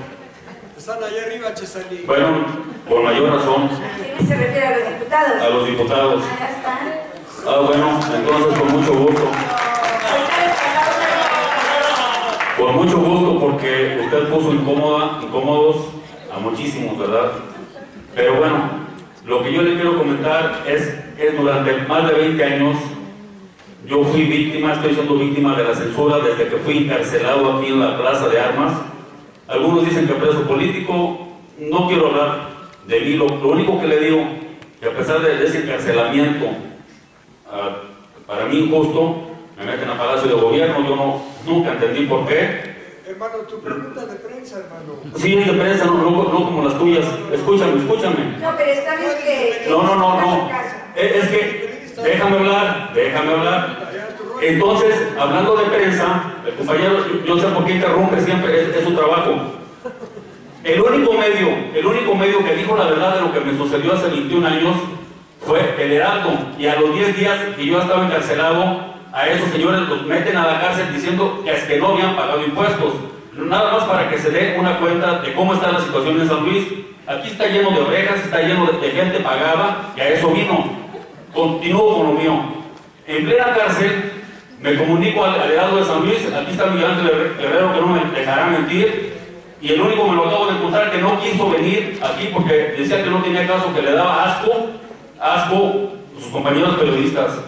están allá arriba, Chesalí. Bueno, con mayor razón. ¿A quién se refiere? ¿A los diputados? A los diputados. Allá están. Bueno, entonces con mucho gusto. Con mucho gusto, porque usted puso incómodos a muchísimos, ¿verdad? Pero bueno, lo que yo le quiero comentar es durante más de 20 años yo fui víctima, estoy siendo víctima de la censura desde que fui encarcelado aquí en la Plaza de Armas. Algunos dicen que preso político, no quiero hablar de mí, lo único que le digo, que a pesar de ese encarcelamiento, para mí injusto, me meten a Palacio de Gobierno, yo nunca entendí por qué. Hermano, tu pregunta de prensa, hermano. Sí, es de prensa, no como las tuyas. Escúchame. No, pero está bien que... No. Es que, déjame hablar. Entonces, hablando de prensa, el compañero, yo sé por qué interrumpe siempre, es su trabajo. El único medio que dijo la verdad de lo que me sucedió hace 21 años fue el Heraldo. Y a los 10 días que yo estaba encarcelado, a esos señores los meten a la cárcel diciendo que es que no habían pagado impuestos. Nada más para que se dé una cuenta de cómo está la situación en San Luis. Aquí está lleno de orejas, está lleno de gente pagada, y a eso vino. Continúo con lo mío. En plena cárcel, me comunico al Heraldo de San Luis, aquí está Miguel Ángel Guerrero, que no me dejará mentir, y el único me lo acabo de encontrar que no quiso venir aquí porque decía que no tenía caso, que le daba asco a sus compañeros periodistas.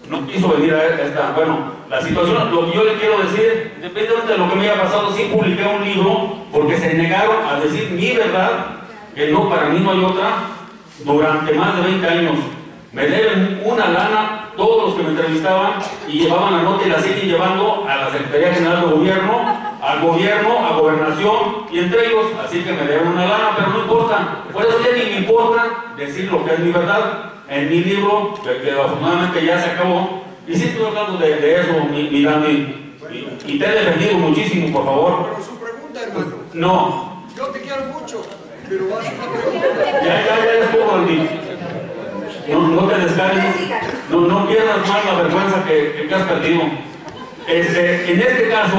No quiso venir a esta. Bueno, la situación, lo que yo le quiero decir, independientemente de lo que me haya pasado, sí publiqué un libro porque se negaron a decir mi verdad, que no, para mí no hay otra, durante más de 20 años. Me deben una lana todos los que me entrevistaban y llevaban la nota y la siguen llevando a la Secretaría General de Gobierno, al Gobierno, a Gobernación y entre ellos, así que me deben una lana, pero no importa. Por eso ya ni me importa decir lo que es mi verdad. En mi libro, que afortunadamente ya se acabó, y sí estoy hablando de eso, mi Dani, y te he defendido muchísimo, por favor. Pero su pregunta, hermano. No. Yo te quiero mucho, pero haz una pregunta. Ya es poco, Dani. No te descargues, no pierdas más la vergüenza que has perdido. En este caso,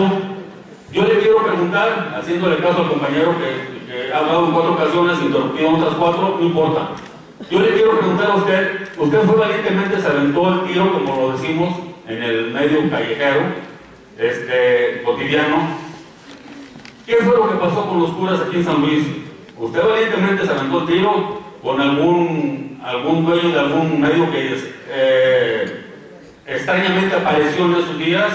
yo le quiero preguntar, haciéndole caso al compañero que ha hablado en 4 ocasiones, interrumpido en otras 4, no importa. Yo le quiero preguntar a usted fue valientemente, se aventó el tiro, como lo decimos, en el medio callejero, cotidiano. ¿Qué fue lo que pasó con los curas aquí en San Luis? Usted valientemente se aventó el tiro con algún dueño de algún medio que extrañamente apareció en esos días,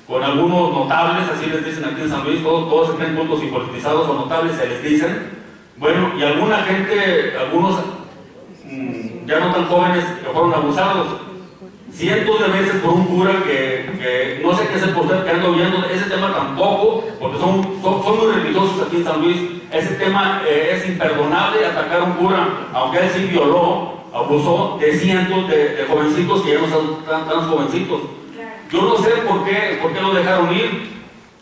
con algunos notables, así les dicen aquí en San Luis, todos se creen puntos y politizados o notables, se les dicen. Bueno, y alguna gente, algunos ya no tan jóvenes que fueron abusados cientos de veces por un cura que no sé qué es el postre que ando viendo ese tema tampoco, porque son muy religiosos aquí en San Luis. Ese tema es imperdonable, atacar a un cura, aunque él sí violó, abusó de cientos de jovencitos que ya no son tan jovencitos. Yo no sé por qué lo dejaron ir.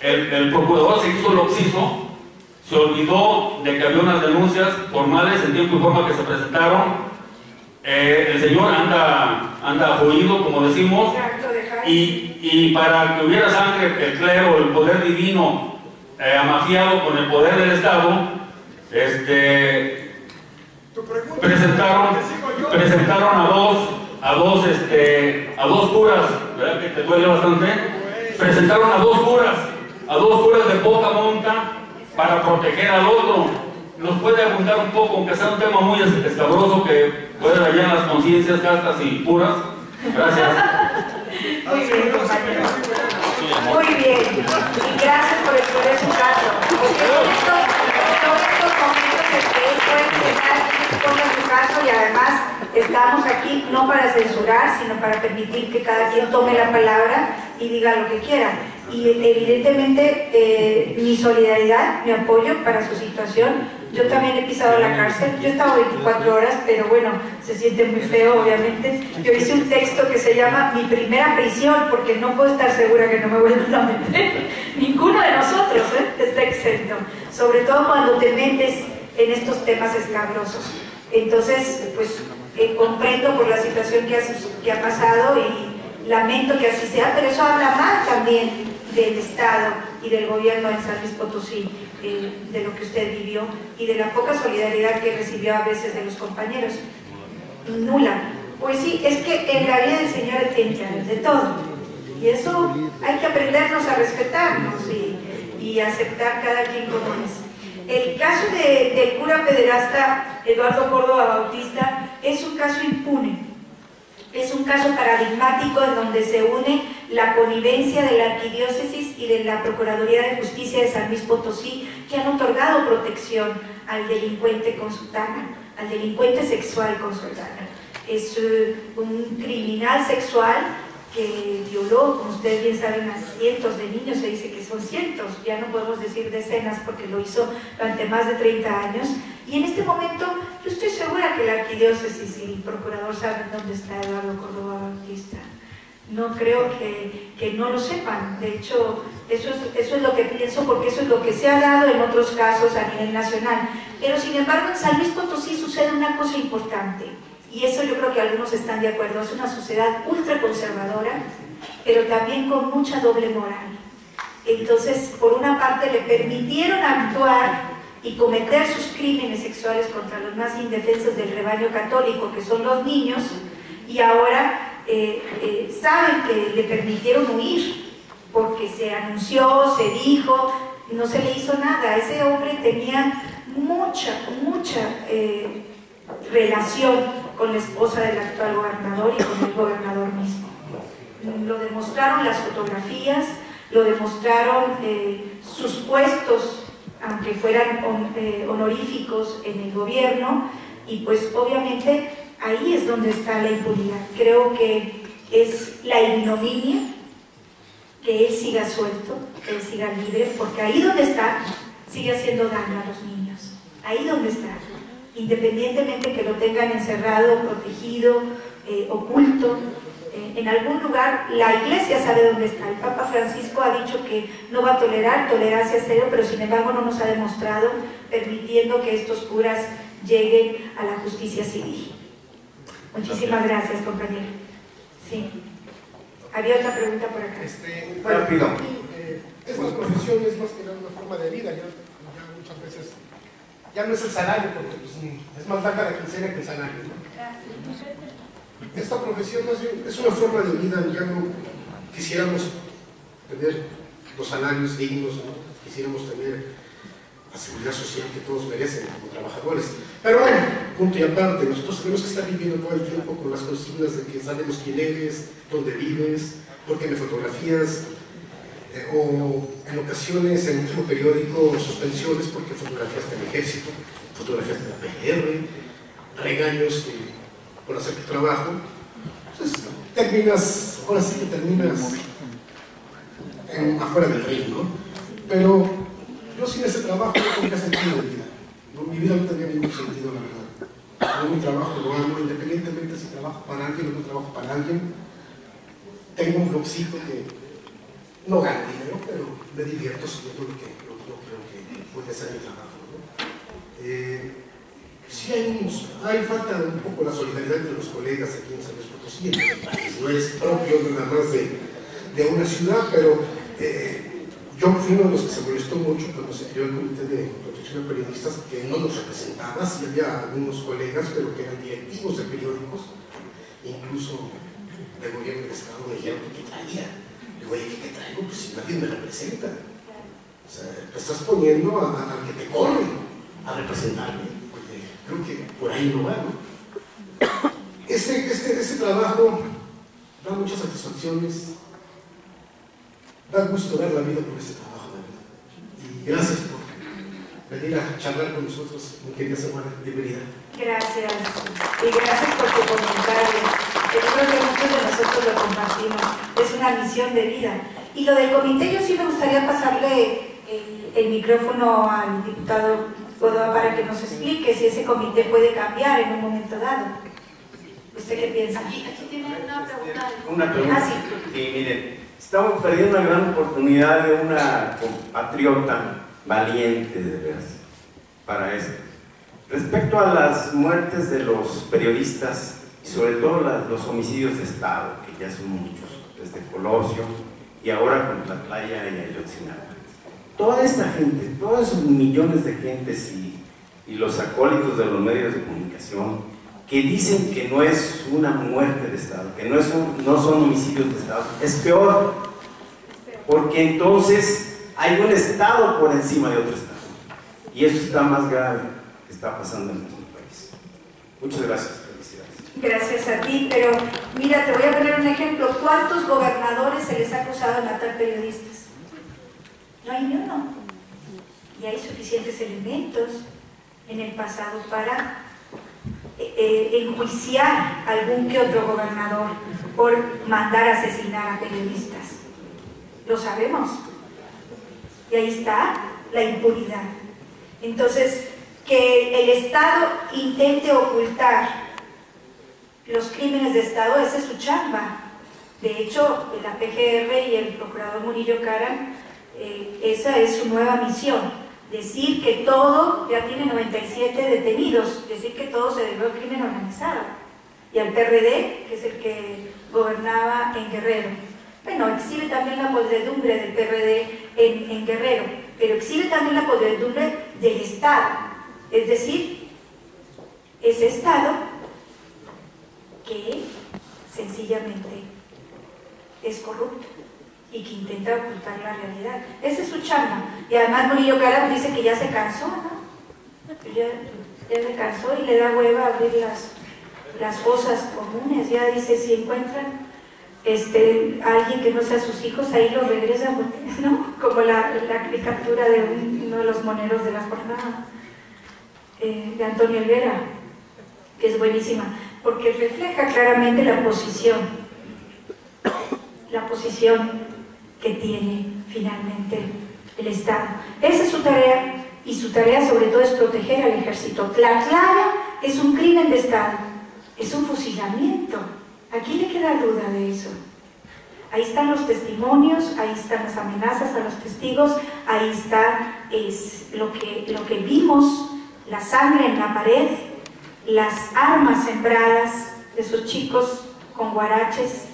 El procurador se hizo lo que hizo, se olvidó de que había unas denuncias formales en tiempo y forma que se presentaron. El señor anda jodido, como decimos, y para que hubiera sangre, el clero, el poder divino, amafiado con el poder del Estado, presentaron a dos curas, ¿verdad? Que te duele bastante. Presentaron a dos curas de poca monta para proteger al otro. Nos puede abundar un poco, aunque sea un tema muy escabroso que puede dañar las conciencias castas y puras. Gracias. Muy bien, compañero. Muy bien. Y gracias por exponer su caso. Porque son estos momentos en que él puede empezar y exponer su caso, y además estamos aquí no para censurar, sino para permitir que cada quien tome la palabra y diga lo que quiera. Y evidentemente mi solidaridad, mi apoyo para su situación. Yo también he pisado la cárcel, yo he estado 24 horas, pero bueno, se siente muy feo, obviamente. Yo hice un texto que se llama Mi primera prisión, porque no puedo estar segura que no me vuelvan a meter. Ninguno de nosotros está exento, sobre todo cuando te metes en estos temas escabrosos. Entonces, pues comprendo por la situación que ha pasado y lamento que así sea, pero eso habla mal también del Estado y del gobierno en San Luis Potosí, de lo que usted vivió y de la poca solidaridad que recibió a veces de los compañeros. Nula. Pues sí, es que en la vida del Señor tiene que haber de todo. Y eso hay que aprendernos a respetarnos y aceptar cada quien como es. El caso del cura pederasta Eduardo Córdoba Bautista es un caso impune. Es un caso paradigmático en donde se une la connivencia de la arquidiócesis y de la Procuraduría de Justicia de San Luis Potosí, que han otorgado protección al delincuente con sotana, al delincuente sexual con sotana. Es un criminal sexual que violó, como ustedes bien saben, a cientos de niños. Se dice que son cientos, ya no podemos decir decenas porque lo hizo durante más de 30 años. Y en este momento yo estoy segura que la arquidiócesis y el procurador saben dónde está Eduardo Córdoba Bautista. No creo que no lo sepan. De hecho, eso es lo que pienso, porque eso es lo que se ha dado en otros casos a nivel nacional. Pero sin embargo en San Luis Potosí sucede una cosa importante, y eso yo creo que algunos están de acuerdo. Es una sociedad ultraconservadora, pero también con mucha doble moral. Entonces, por una parte le permitieron actuar y cometer sus crímenes sexuales contra los más indefensos del rebaño católico, que son los niños, y ahora saben que le permitieron huir, porque se anunció, se dijo, no se le hizo nada. Ese hombre tenía mucha relación con la esposa del actual gobernador y con el gobernador mismo. Lo demostraron las fotografías, lo demostraron sus puestos, aunque fueran honoríficos en el gobierno, y pues obviamente ahí es donde está la impunidad. Creo que es la ignominia que él siga suelto, que él siga libre, porque ahí donde está sigue haciendo daño a los niños, ahí donde está, independientemente que lo tengan encerrado, protegido, oculto. En algún lugar la iglesia sabe dónde está. El Papa Francisco ha dicho que no va a tolerar tolerancia cero, pero sin embargo no nos ha demostrado, permitiendo que estos curas lleguen a la justicia civil. Muchísimas gracias, compañero. Sí. Había otra pregunta por acá. Rápido. Esta profesión es más que nada una forma de vida. Ya muchas veces ya no es el salario, porque pues, es más larga la quincena que el salario, ¿no? Esta profesión más bien es una forma de vida. Ya no quisiéramos tener los salarios dignos, ¿no? Quisiéramos tener la seguridad social que todos merecen como trabajadores. Pero bueno, punto y aparte, nosotros tenemos que estar viviendo todo el tiempo con las consignas de que sabemos quién eres, dónde vives, por qué me fotografías, o en ocasiones en el último periódico suspensiones porque fotografiaste el ejército, fotografiaste la PGR, regaños por hacer tu trabajo. Entonces terminas, ahora sí que terminas afuera del ring, ¿no? Pero yo sin ese trabajo no tenía sentido de vida. ¿No? Mi vida no tenía ningún sentido, la verdad. Yo mi trabajo lo amo, independientemente si trabajo para alguien o no trabajo para alguien. Tengo un blogcito que no gano dinero, pero me divierto siguiendo lo que creo que puede ser mi trabajo, ¿no? Sí hay falta un poco la solidaridad de los colegas aquí en San Luis Potosí, en el país. No es propio nada más de una ciudad, pero yo fui uno de los que se molestó mucho cuando se creó el Comité de Protección de Periodistas, que no nos representaba. Sí había algunos colegas, pero que eran directivos de periódicos, incluso del gobierno del Estado. Me dijeron que qué traía. Digo, oye, ¿qué traigo? Pues si nadie me representa. O sea, te estás poniendo a que te corren a representarme. Creo que por ahí no va, ¿no? Ese trabajo da muchas satisfacciones, da gusto ver la vida por este trabajo, de verdad. Y gracias por venir a charlar con nosotros, mi querida Samara, bienvenida. Gracias, y gracias por tu comentario. Yo creo que muchos de nosotros lo compartimos, es una misión de vida. Y lo del comité, yo sí me gustaría pasarle el micrófono al diputado Godoy para que nos explique si ese comité puede cambiar en un momento dado. ¿Usted qué piensa? Aquí tiene una pregunta. Una pregunta. Ah, sí. Sí, miren, estamos perdiendo una gran oportunidad de una compatriota valiente, de veras, para esto. Respecto a las muertes de los periodistas, y sobre todo los homicidios de Estado, que ya son muchos, desde Colosio y ahora con la playa y Ayotzinapa. Toda esta gente, todos esos millones de gentes y los acólitos de los medios de comunicación que dicen que no es una muerte de Estado, que no son homicidios de Estado, es peor, porque entonces hay un Estado por encima de otro Estado, y eso está más grave que está pasando en nuestro país. Muchas gracias, felicidades. Gracias a ti, pero mira, te voy a poner un ejemplo. ¿Cuántos gobernadores se les ha acusado de matar periodistas? No hay ni uno. Y hay suficientes elementos en el pasado para enjuiciar a algún que otro gobernador por mandar a asesinar a periodistas. Lo sabemos. Y ahí está la impunidad. Entonces, que el Estado intente ocultar los crímenes de Estado, esa es su chamba. De hecho, la PGR y el procurador Murillo Karam, esa es su nueva misión, decir que todo, ya tiene 97 detenidos, decir que todo se debió al crimen organizado, y al PRD, que es el que gobernaba en Guerrero. Bueno, exhibe también la podredumbre del PRD en Guerrero, pero exhibe también la podredumbre del Estado, es decir, ese Estado que sencillamente es corrupto y que intenta ocultar la realidad. Esa es su chamba. Y además Murillo Karam dice que ya se cansó, ¿no? Ya se cansó y le da hueva abrir las fosas comunes. Ya dice, si encuentran a alguien que no sea sus hijos, ahí lo regresan, ¿no? Como la caricatura de uno de los moneros de la jornada, de Antonio Helguera, que es buenísima, porque refleja claramente la posición que tiene finalmente el Estado. Esa es su tarea, y su tarea sobre todo es proteger al ejército. La Clara es un crimen de Estado, es un fusilamiento. ¿A quién le queda duda de eso? Ahí están los testimonios, ahí están las amenazas a los testigos, ahí está lo que vimos, la sangre en la pared, las armas sembradas de esos chicos con guaraches,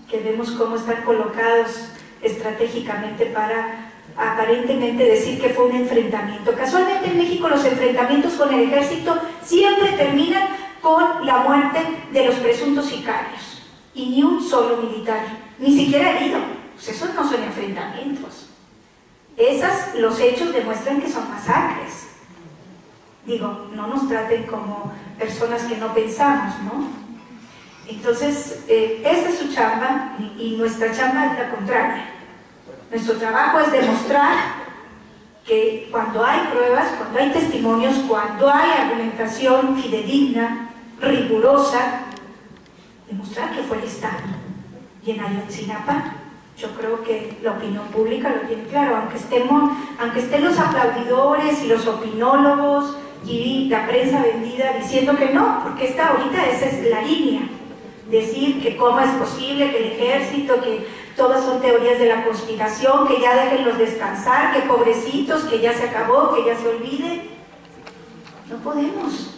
que vemos cómo están colocados estratégicamente para aparentemente decir que fue un enfrentamiento. Casualmente en México los enfrentamientos con el ejército siempre terminan con la muerte de los presuntos sicarios, y ni un solo militar, ni siquiera herido. Pues esos no son enfrentamientos. Los hechos demuestran que son masacres. Digo, no nos traten como personas que no pensamos, ¿no? Entonces, esa es su chamba, y nuestra chamba es la contraria. Nuestro trabajo es demostrar que cuando hay pruebas, cuando hay testimonios, cuando hay argumentación fidedigna, rigurosa, demostrar que fue el Estado. Y en Ayotzinapa, yo creo que la opinión pública lo tiene claro, aunque estén los aplaudidores y los opinólogos y la prensa vendida diciendo que no, porque ahorita esa es la línea. Decir que cómo es posible que el ejército, que todas son teorías de la conspiración, que ya déjenlos descansar, que pobrecitos, que ya se acabó, que ya se olvide. No podemos.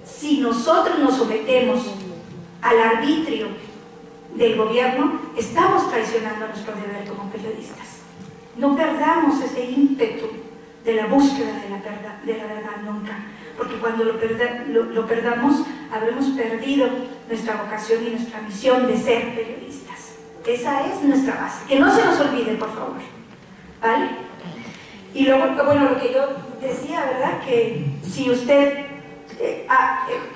Si nosotros nos sometemos al arbitrio del gobierno, estamos traicionando nuestro deber como periodistas. No perdamos ese ímpetu de la búsqueda de la verdad nunca, porque cuando lo perdamos, habremos perdido nuestra vocación y nuestra misión de ser periodistas. Esa es nuestra base. Que no se nos olvide, por favor. ¿Vale? Y luego, bueno, lo que yo decía, ¿verdad? Que si usted...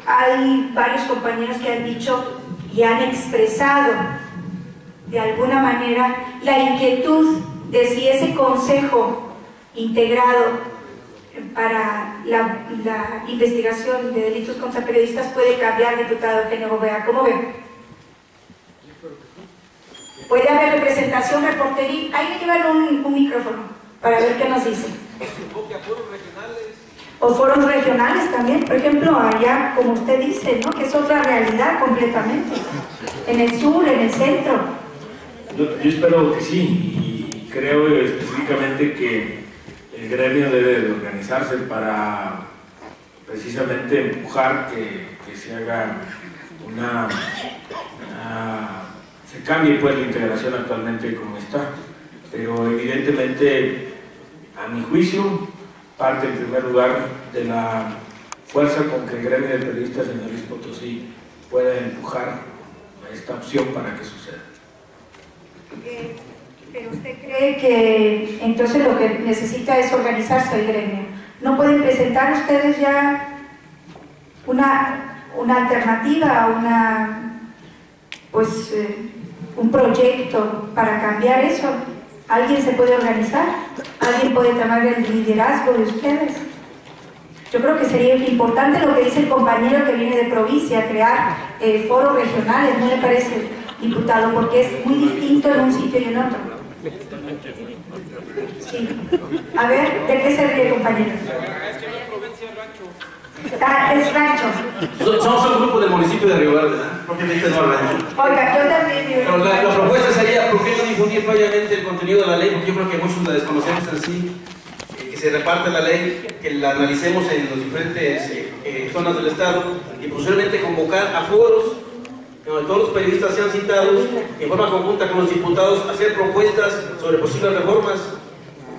hay varios compañeros que han dicho y han expresado de alguna manera la inquietud de si ese consejo integrado para la investigación de delitos contra periodistas puede cambiar, diputado Eugenio Gobea. ¿Cómo ve? Puede haber representación reporteril. Ahí me llevan un micrófono para ver qué nos dicen. O foros regionales también, por ejemplo, allá, como usted dice, ¿no? Que es otra realidad completamente. En el sur, en el centro. Yo espero que sí, y creo específicamente que el gremio debe de organizarse para precisamente empujar que se haga se cambie pues la integración actualmente como está, pero evidentemente a mi juicio parte en primer lugar de la fuerza con que el gremio de periodistas en San Luis Potosí pueda empujar esta opción para que suceda. Pero usted cree que entonces lo que necesita es organizarse el gremio. ¿No pueden presentar ustedes ya una alternativa, un proyecto para cambiar eso? ¿Alguien se puede organizar? ¿Alguien puede tomar el liderazgo de ustedes? Yo creo que sería importante lo que dice el compañero que viene de provincia, crear foros regionales, ¿no le parece, diputado? Porque es muy distinto en un sitio y en otro. Sí. A ver, ¿de qué se ríe, compañero? Es rancho. Somos un grupo del municipio de Río Verde, ¿no? Propiamente no rancho. Oiga, yo también. Pero la propuesta sería, ¿por qué no difundir previamente el contenido de la ley? Porque yo creo que muchos la desconocemos en sí, que se reparte la ley, que la analicemos en las diferentes zonas del Estado y posiblemente convocar a foros donde todos los periodistas sean citados en forma conjunta con los diputados, hacer propuestas sobre posibles reformas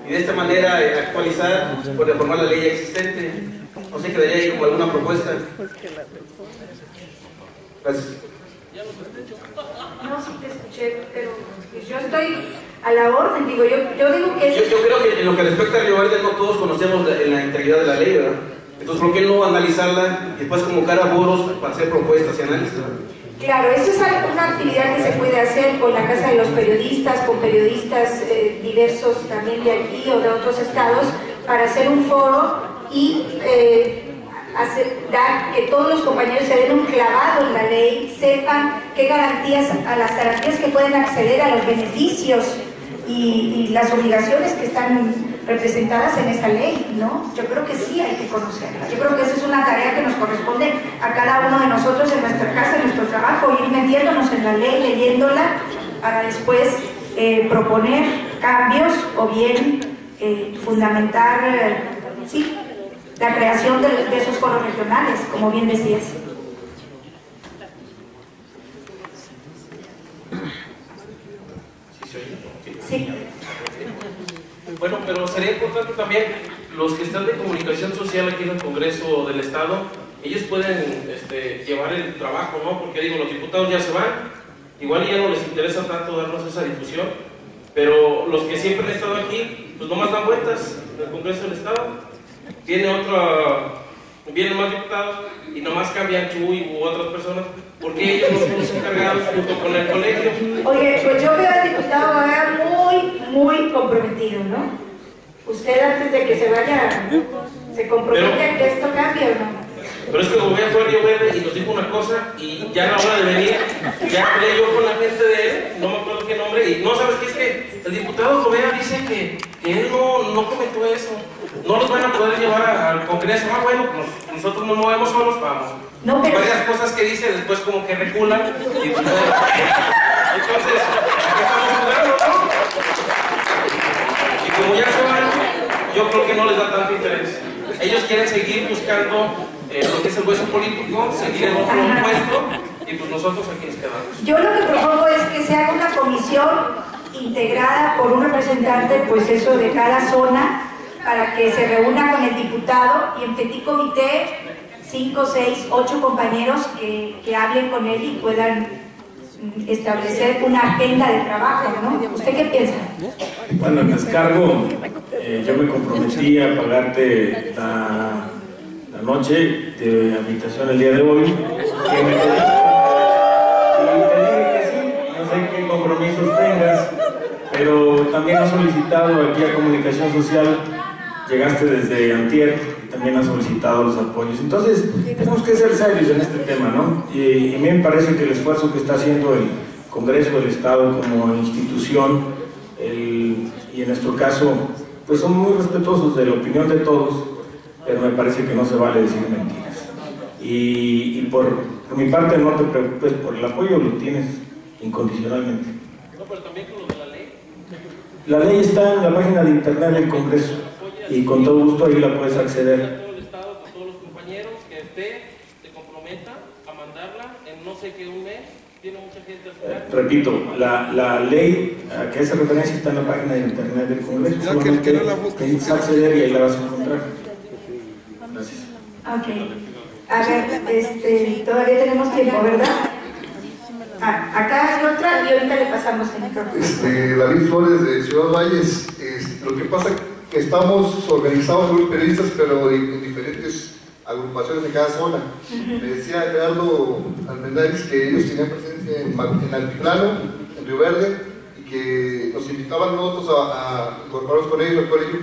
y de esta manera actualizar o reformar la ley existente. No sé, quedaría ahí como alguna propuesta. Gracias. No, sí te escuché, pero yo estoy a la orden, digo, yo digo que... Yo creo que en lo que respecta a Río Verde no todos conocemos la integridad de la ley, ¿verdad? Entonces, ¿por qué no analizarla y después convocar a foros para hacer propuestas y análisis? Claro, eso es una actividad que se puede hacer con la Casa de los Periodistas, con periodistas diversos también de aquí o de otros estados, para hacer un foro y dar que todos los compañeros se den un clavado en la ley, sepan qué garantías, a las garantías que pueden acceder a los beneficios y las obligaciones que están representadas en esa ley, ¿no? Yo creo que sí hay que conocerla. Yo creo que esa es una tarea que nos corresponde a cada uno de nosotros en nuestra casa, en nuestro trabajo, ir metiéndonos en la ley, leyéndola, para después proponer cambios o bien fundamentar, sí, la creación de esos foros regionales, como bien decías. Sí. Bueno, pero sería importante también, los que están de comunicación social aquí en el Congreso del Estado, ellos pueden llevar el trabajo, ¿no? Porque digo, los diputados ya se van, igual ya no les interesa tanto darnos esa difusión, pero los que siempre han estado aquí, pues nomás dan vueltas en el Congreso del Estado. Vienen más diputados y nomás cambian Chuy u otras personas, porque ellos no son los encargados junto con el colegio. Oye, pues yo veo al diputado Gobea muy comprometido, ¿no? Usted antes de que se vaya, ¿se compromete a que esto cambie o no? Pero es que Gobea fue a Río Verde y nos dijo una cosa y ya a la hora de venir, ya hablé yo con la gente de él, no me acuerdo qué nombre, y no, ¿sabes qué? Es que el diputado Gobea dice que él no comentó eso. No los van a poder llevar al Congreso. Ah, bueno, nosotros nos movemos solos, vamos. No, pero... varias cosas que dice, después como que reculan. Y pues, entonces, aquí estamos jugando, ¿no? Y como ya se van, yo creo que no les da tanto interés. Ellos quieren seguir buscando lo que es el hueso político, seguir en otro puesto, y pues nosotros aquí nos quedamos. Yo lo que propongo es que se haga una comisión integrada por un representante, pues eso, de cada zona, para que se reúna con el diputado y en petit comité 5, 6, 8 compañeros que hablen con él y puedan establecer una agenda de trabajo, ¿no? ¿Usted qué piensa? Bueno, en descargo, yo me comprometí a pagarte la noche de habitación el día de hoy. Que me sé qué compromisos tengas, pero también has solicitado aquí a Comunicación Social, llegaste desde antier y también has solicitado los apoyos. Entonces, tenemos que ser serios en este tema, ¿no? Y a mí me parece que el esfuerzo que está haciendo el Congreso del Estado como institución, y en nuestro caso, pues son muy respetuosos de la opinión de todos, pero me parece que no se vale decir mentiras. Y por mi parte, no te preocupes, por el apoyo lo tienes incondicionalmente. No, pero también con lo de la ley. La ley está en la página de internet del Congreso y con todo gusto ahí la puedes acceder. Todo el Estado, con todos los compañeros, que usted se comprometa a mandarla en no sé qué un mes. Tiene mucha gente a esperar. Repito, la ley a que hace referencia está en la página de internet del Congreso. Solamente necesitas acceder y ahí la vas a encontrar. Gracias. Ok. A ver, todavía tenemos tiempo, ¿verdad? Acá hay otra y ahorita le pasamos el micrófono. David Flores de Ciudad Valles. Lo que pasa es que estamos organizados por periodistas, pero en diferentes agrupaciones de cada zona. Me decía Gerardo Almendares que ellos tenían presencia en Altiplano, en Río Verde, y que nos invitaban nosotros a incorporarnos con ellos al colegio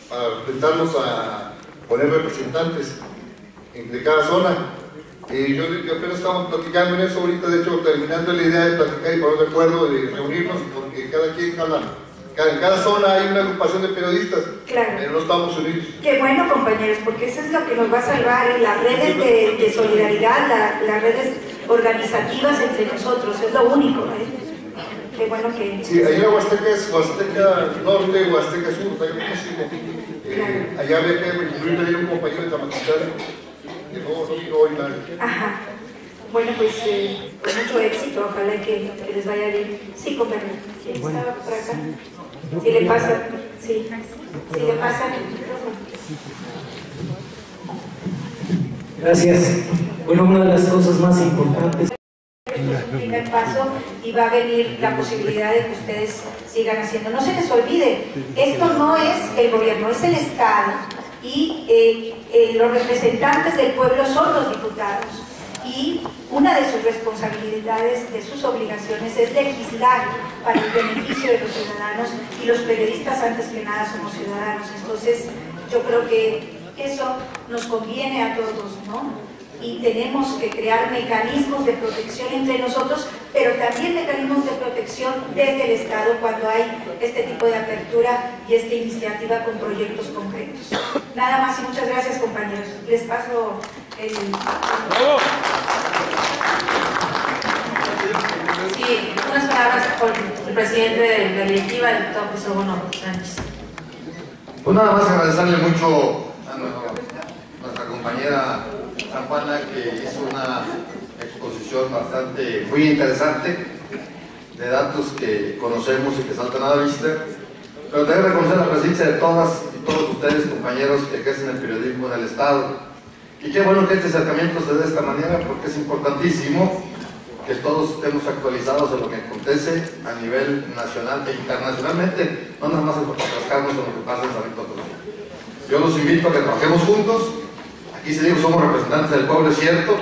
para enfrentarnos a poner representantes de cada zona. Yo apenas estamos platicando en eso ahorita, de hecho terminando la idea de platicar y ponernos de acuerdo, de reunirnos, porque cada quien habla. En cada zona hay una agrupación de periodistas, claro, pero no estamos unidos. Qué bueno, compañeros, porque eso es lo que nos va a salvar, las redes de solidaridad, las redes organizativas entre nosotros, es lo único, Qué bueno que... Sí, allá Huasteca es Huasteca Norte, Huasteca Sur, allá había que incluir un compañero de Tamaulipas, que no vino hoy nadie. Ajá. Bueno, pues con mucho éxito, ojalá que les vaya bien. Sí, compañero. ¿Quién estaba por acá? Si le pasa, sí. Si le pasa el micrófono. Gracias. Bueno, una de las cosas más importantes. El paso y va a venir la posibilidad de que ustedes sigan haciendo. No se les olvide, esto no es el gobierno, es el Estado. Y los representantes del pueblo son los diputados. Y una de sus responsabilidades, de sus obligaciones, es legislar para el beneficio de los ciudadanos, y los periodistas antes que nada somos ciudadanos. Entonces yo creo que eso nos conviene a todos, ¿no? Y tenemos que crear mecanismos de protección entre nosotros, pero también mecanismos de protección desde el Estado cuando hay este tipo de apertura y esta iniciativa con proyectos concretos. Nada más y muchas gracias, compañeros. Les paso el... Sí, unas palabras por el presidente de la directiva, el doctor Crisógono Sánchez. Pues nada más agradecerle mucho a nuestra compañera San Juana, que hizo una exposición muy interesante de datos que conocemos y que saltan a la vista, pero también reconocer la presencia de todas y todos ustedes, compañeros que ejercen el periodismo en el Estado. Y qué bueno que este acercamiento se dé de esta manera, porque es importantísimo que todos estemos actualizados en lo que acontece a nivel nacional e internacionalmente, no nada más enfrascarnos en lo que pasa en San Luis Potosí. Yo los invito a que trabajemos juntos. Aquí se dice que somos representantes del pueblo, es cierto,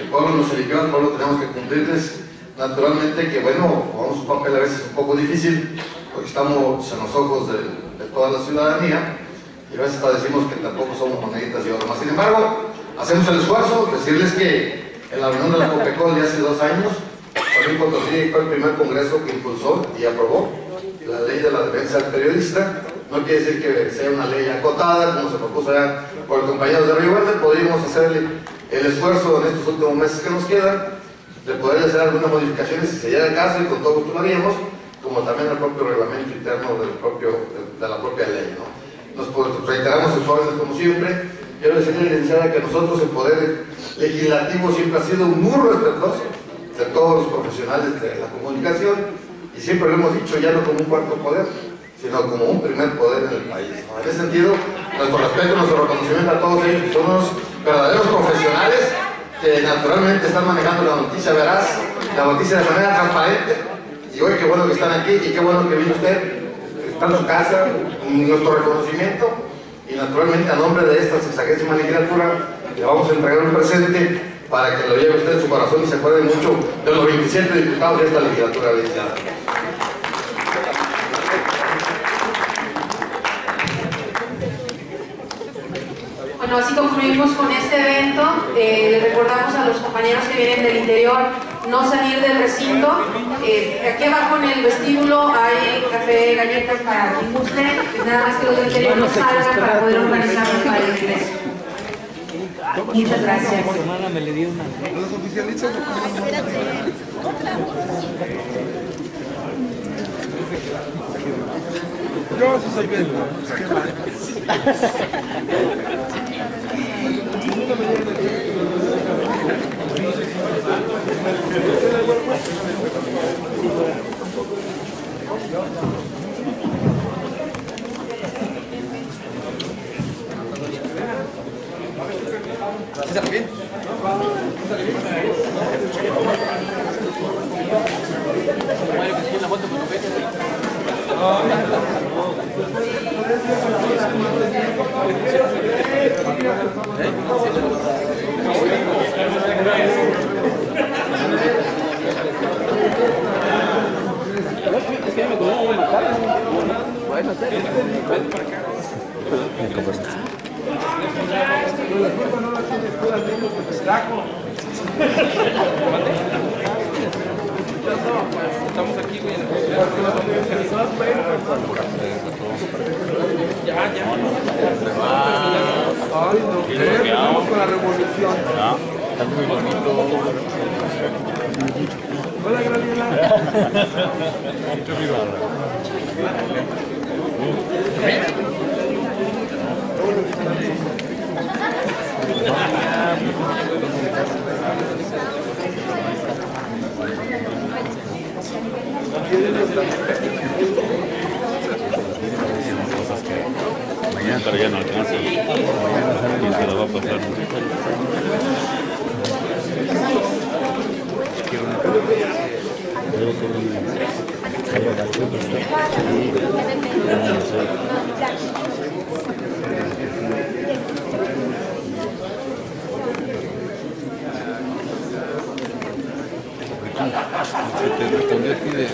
el pueblo nos eligió, al pueblo tenemos que cumplirles. Naturalmente que, bueno, jugamos un papel a veces un poco difícil, porque estamos en los ojos de toda la ciudadanía, y a veces decimos que tampoco somos moneditas y oro más. Sin embargo, hacemos el esfuerzo, decirles que en la reunión de la COPECOL de hace 2 años, San Luis Potosí fue el primer congreso que impulsó y aprobó la ley de la defensa del periodista. No quiere decir que sea una ley acotada, como se propuso ya por el compañero de Río Verde. Podríamos hacer el esfuerzo en estos últimos meses que nos quedan de poder hacer algunas modificaciones si se diera el caso, y con todo gusto lo haríamos, como también el propio reglamento interno de la propia ley, ¿no? Nos reiteramos esfuerzos como siempre. Quiero decirle, licenciada, que nosotros el Poder Legislativo siempre ha sido muy respetuoso de todos los profesionales de la comunicación, y siempre lo hemos dicho, ya no como un cuarto poder, sino como un primer poder en el país, ¿no? En ese sentido, nuestro respeto, nuestro reconocimiento a todos ellos, que son unos verdaderos profesionales que naturalmente están manejando la noticia veraz, la noticia de manera transparente. Y hoy qué bueno que están aquí, y qué bueno que vino usted, está en su casa, nuestro reconocimiento, y naturalmente a nombre de esta 60ª legislatura le vamos a entregar un presente para que lo lleve usted en su corazón y se acuerde mucho de los 27 diputados de esta legislatura. Bueno, así concluimos con este evento. Les recordamos a los compañeros que vienen del interior no salir del recinto. Aquí abajo en el vestíbulo hay café, galletas para quien guste. Nada más que los del interior no salgan para poder organizarnos para el ingreso. Muchas gracias. Me le dio una. Los oficialistas. Yo sí soy bien. ¿Está bien? Estamos aquí, güey. Ay, no. Vamos con la revolución. Está muy bonito. Hola, Graciela. Mañana todavía no alcanza. Mañana se lo va a pasar. Te respondió así de...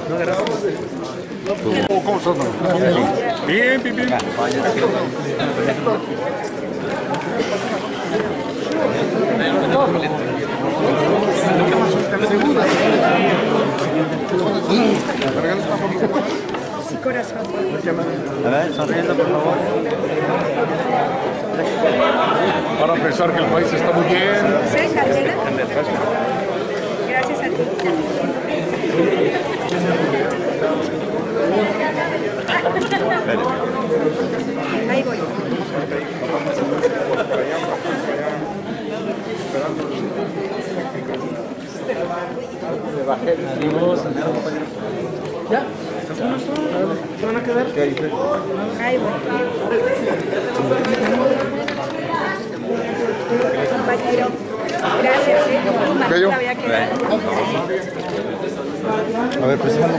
¿No grabamos? ¿Cómo son? Bien, bien, bien. Sí, corazón. A ver, sonriendo, por favor. Para pensar que el país está muy bien. ¿Sí, Candela? Gracias a ti. Ahí voy. Me bajé. ¿Ya? ¿Se van a quedar? Ahí voy. Compañero. Gracias, ¿Qué yo? La voy a quedar. A ver, preséntalo.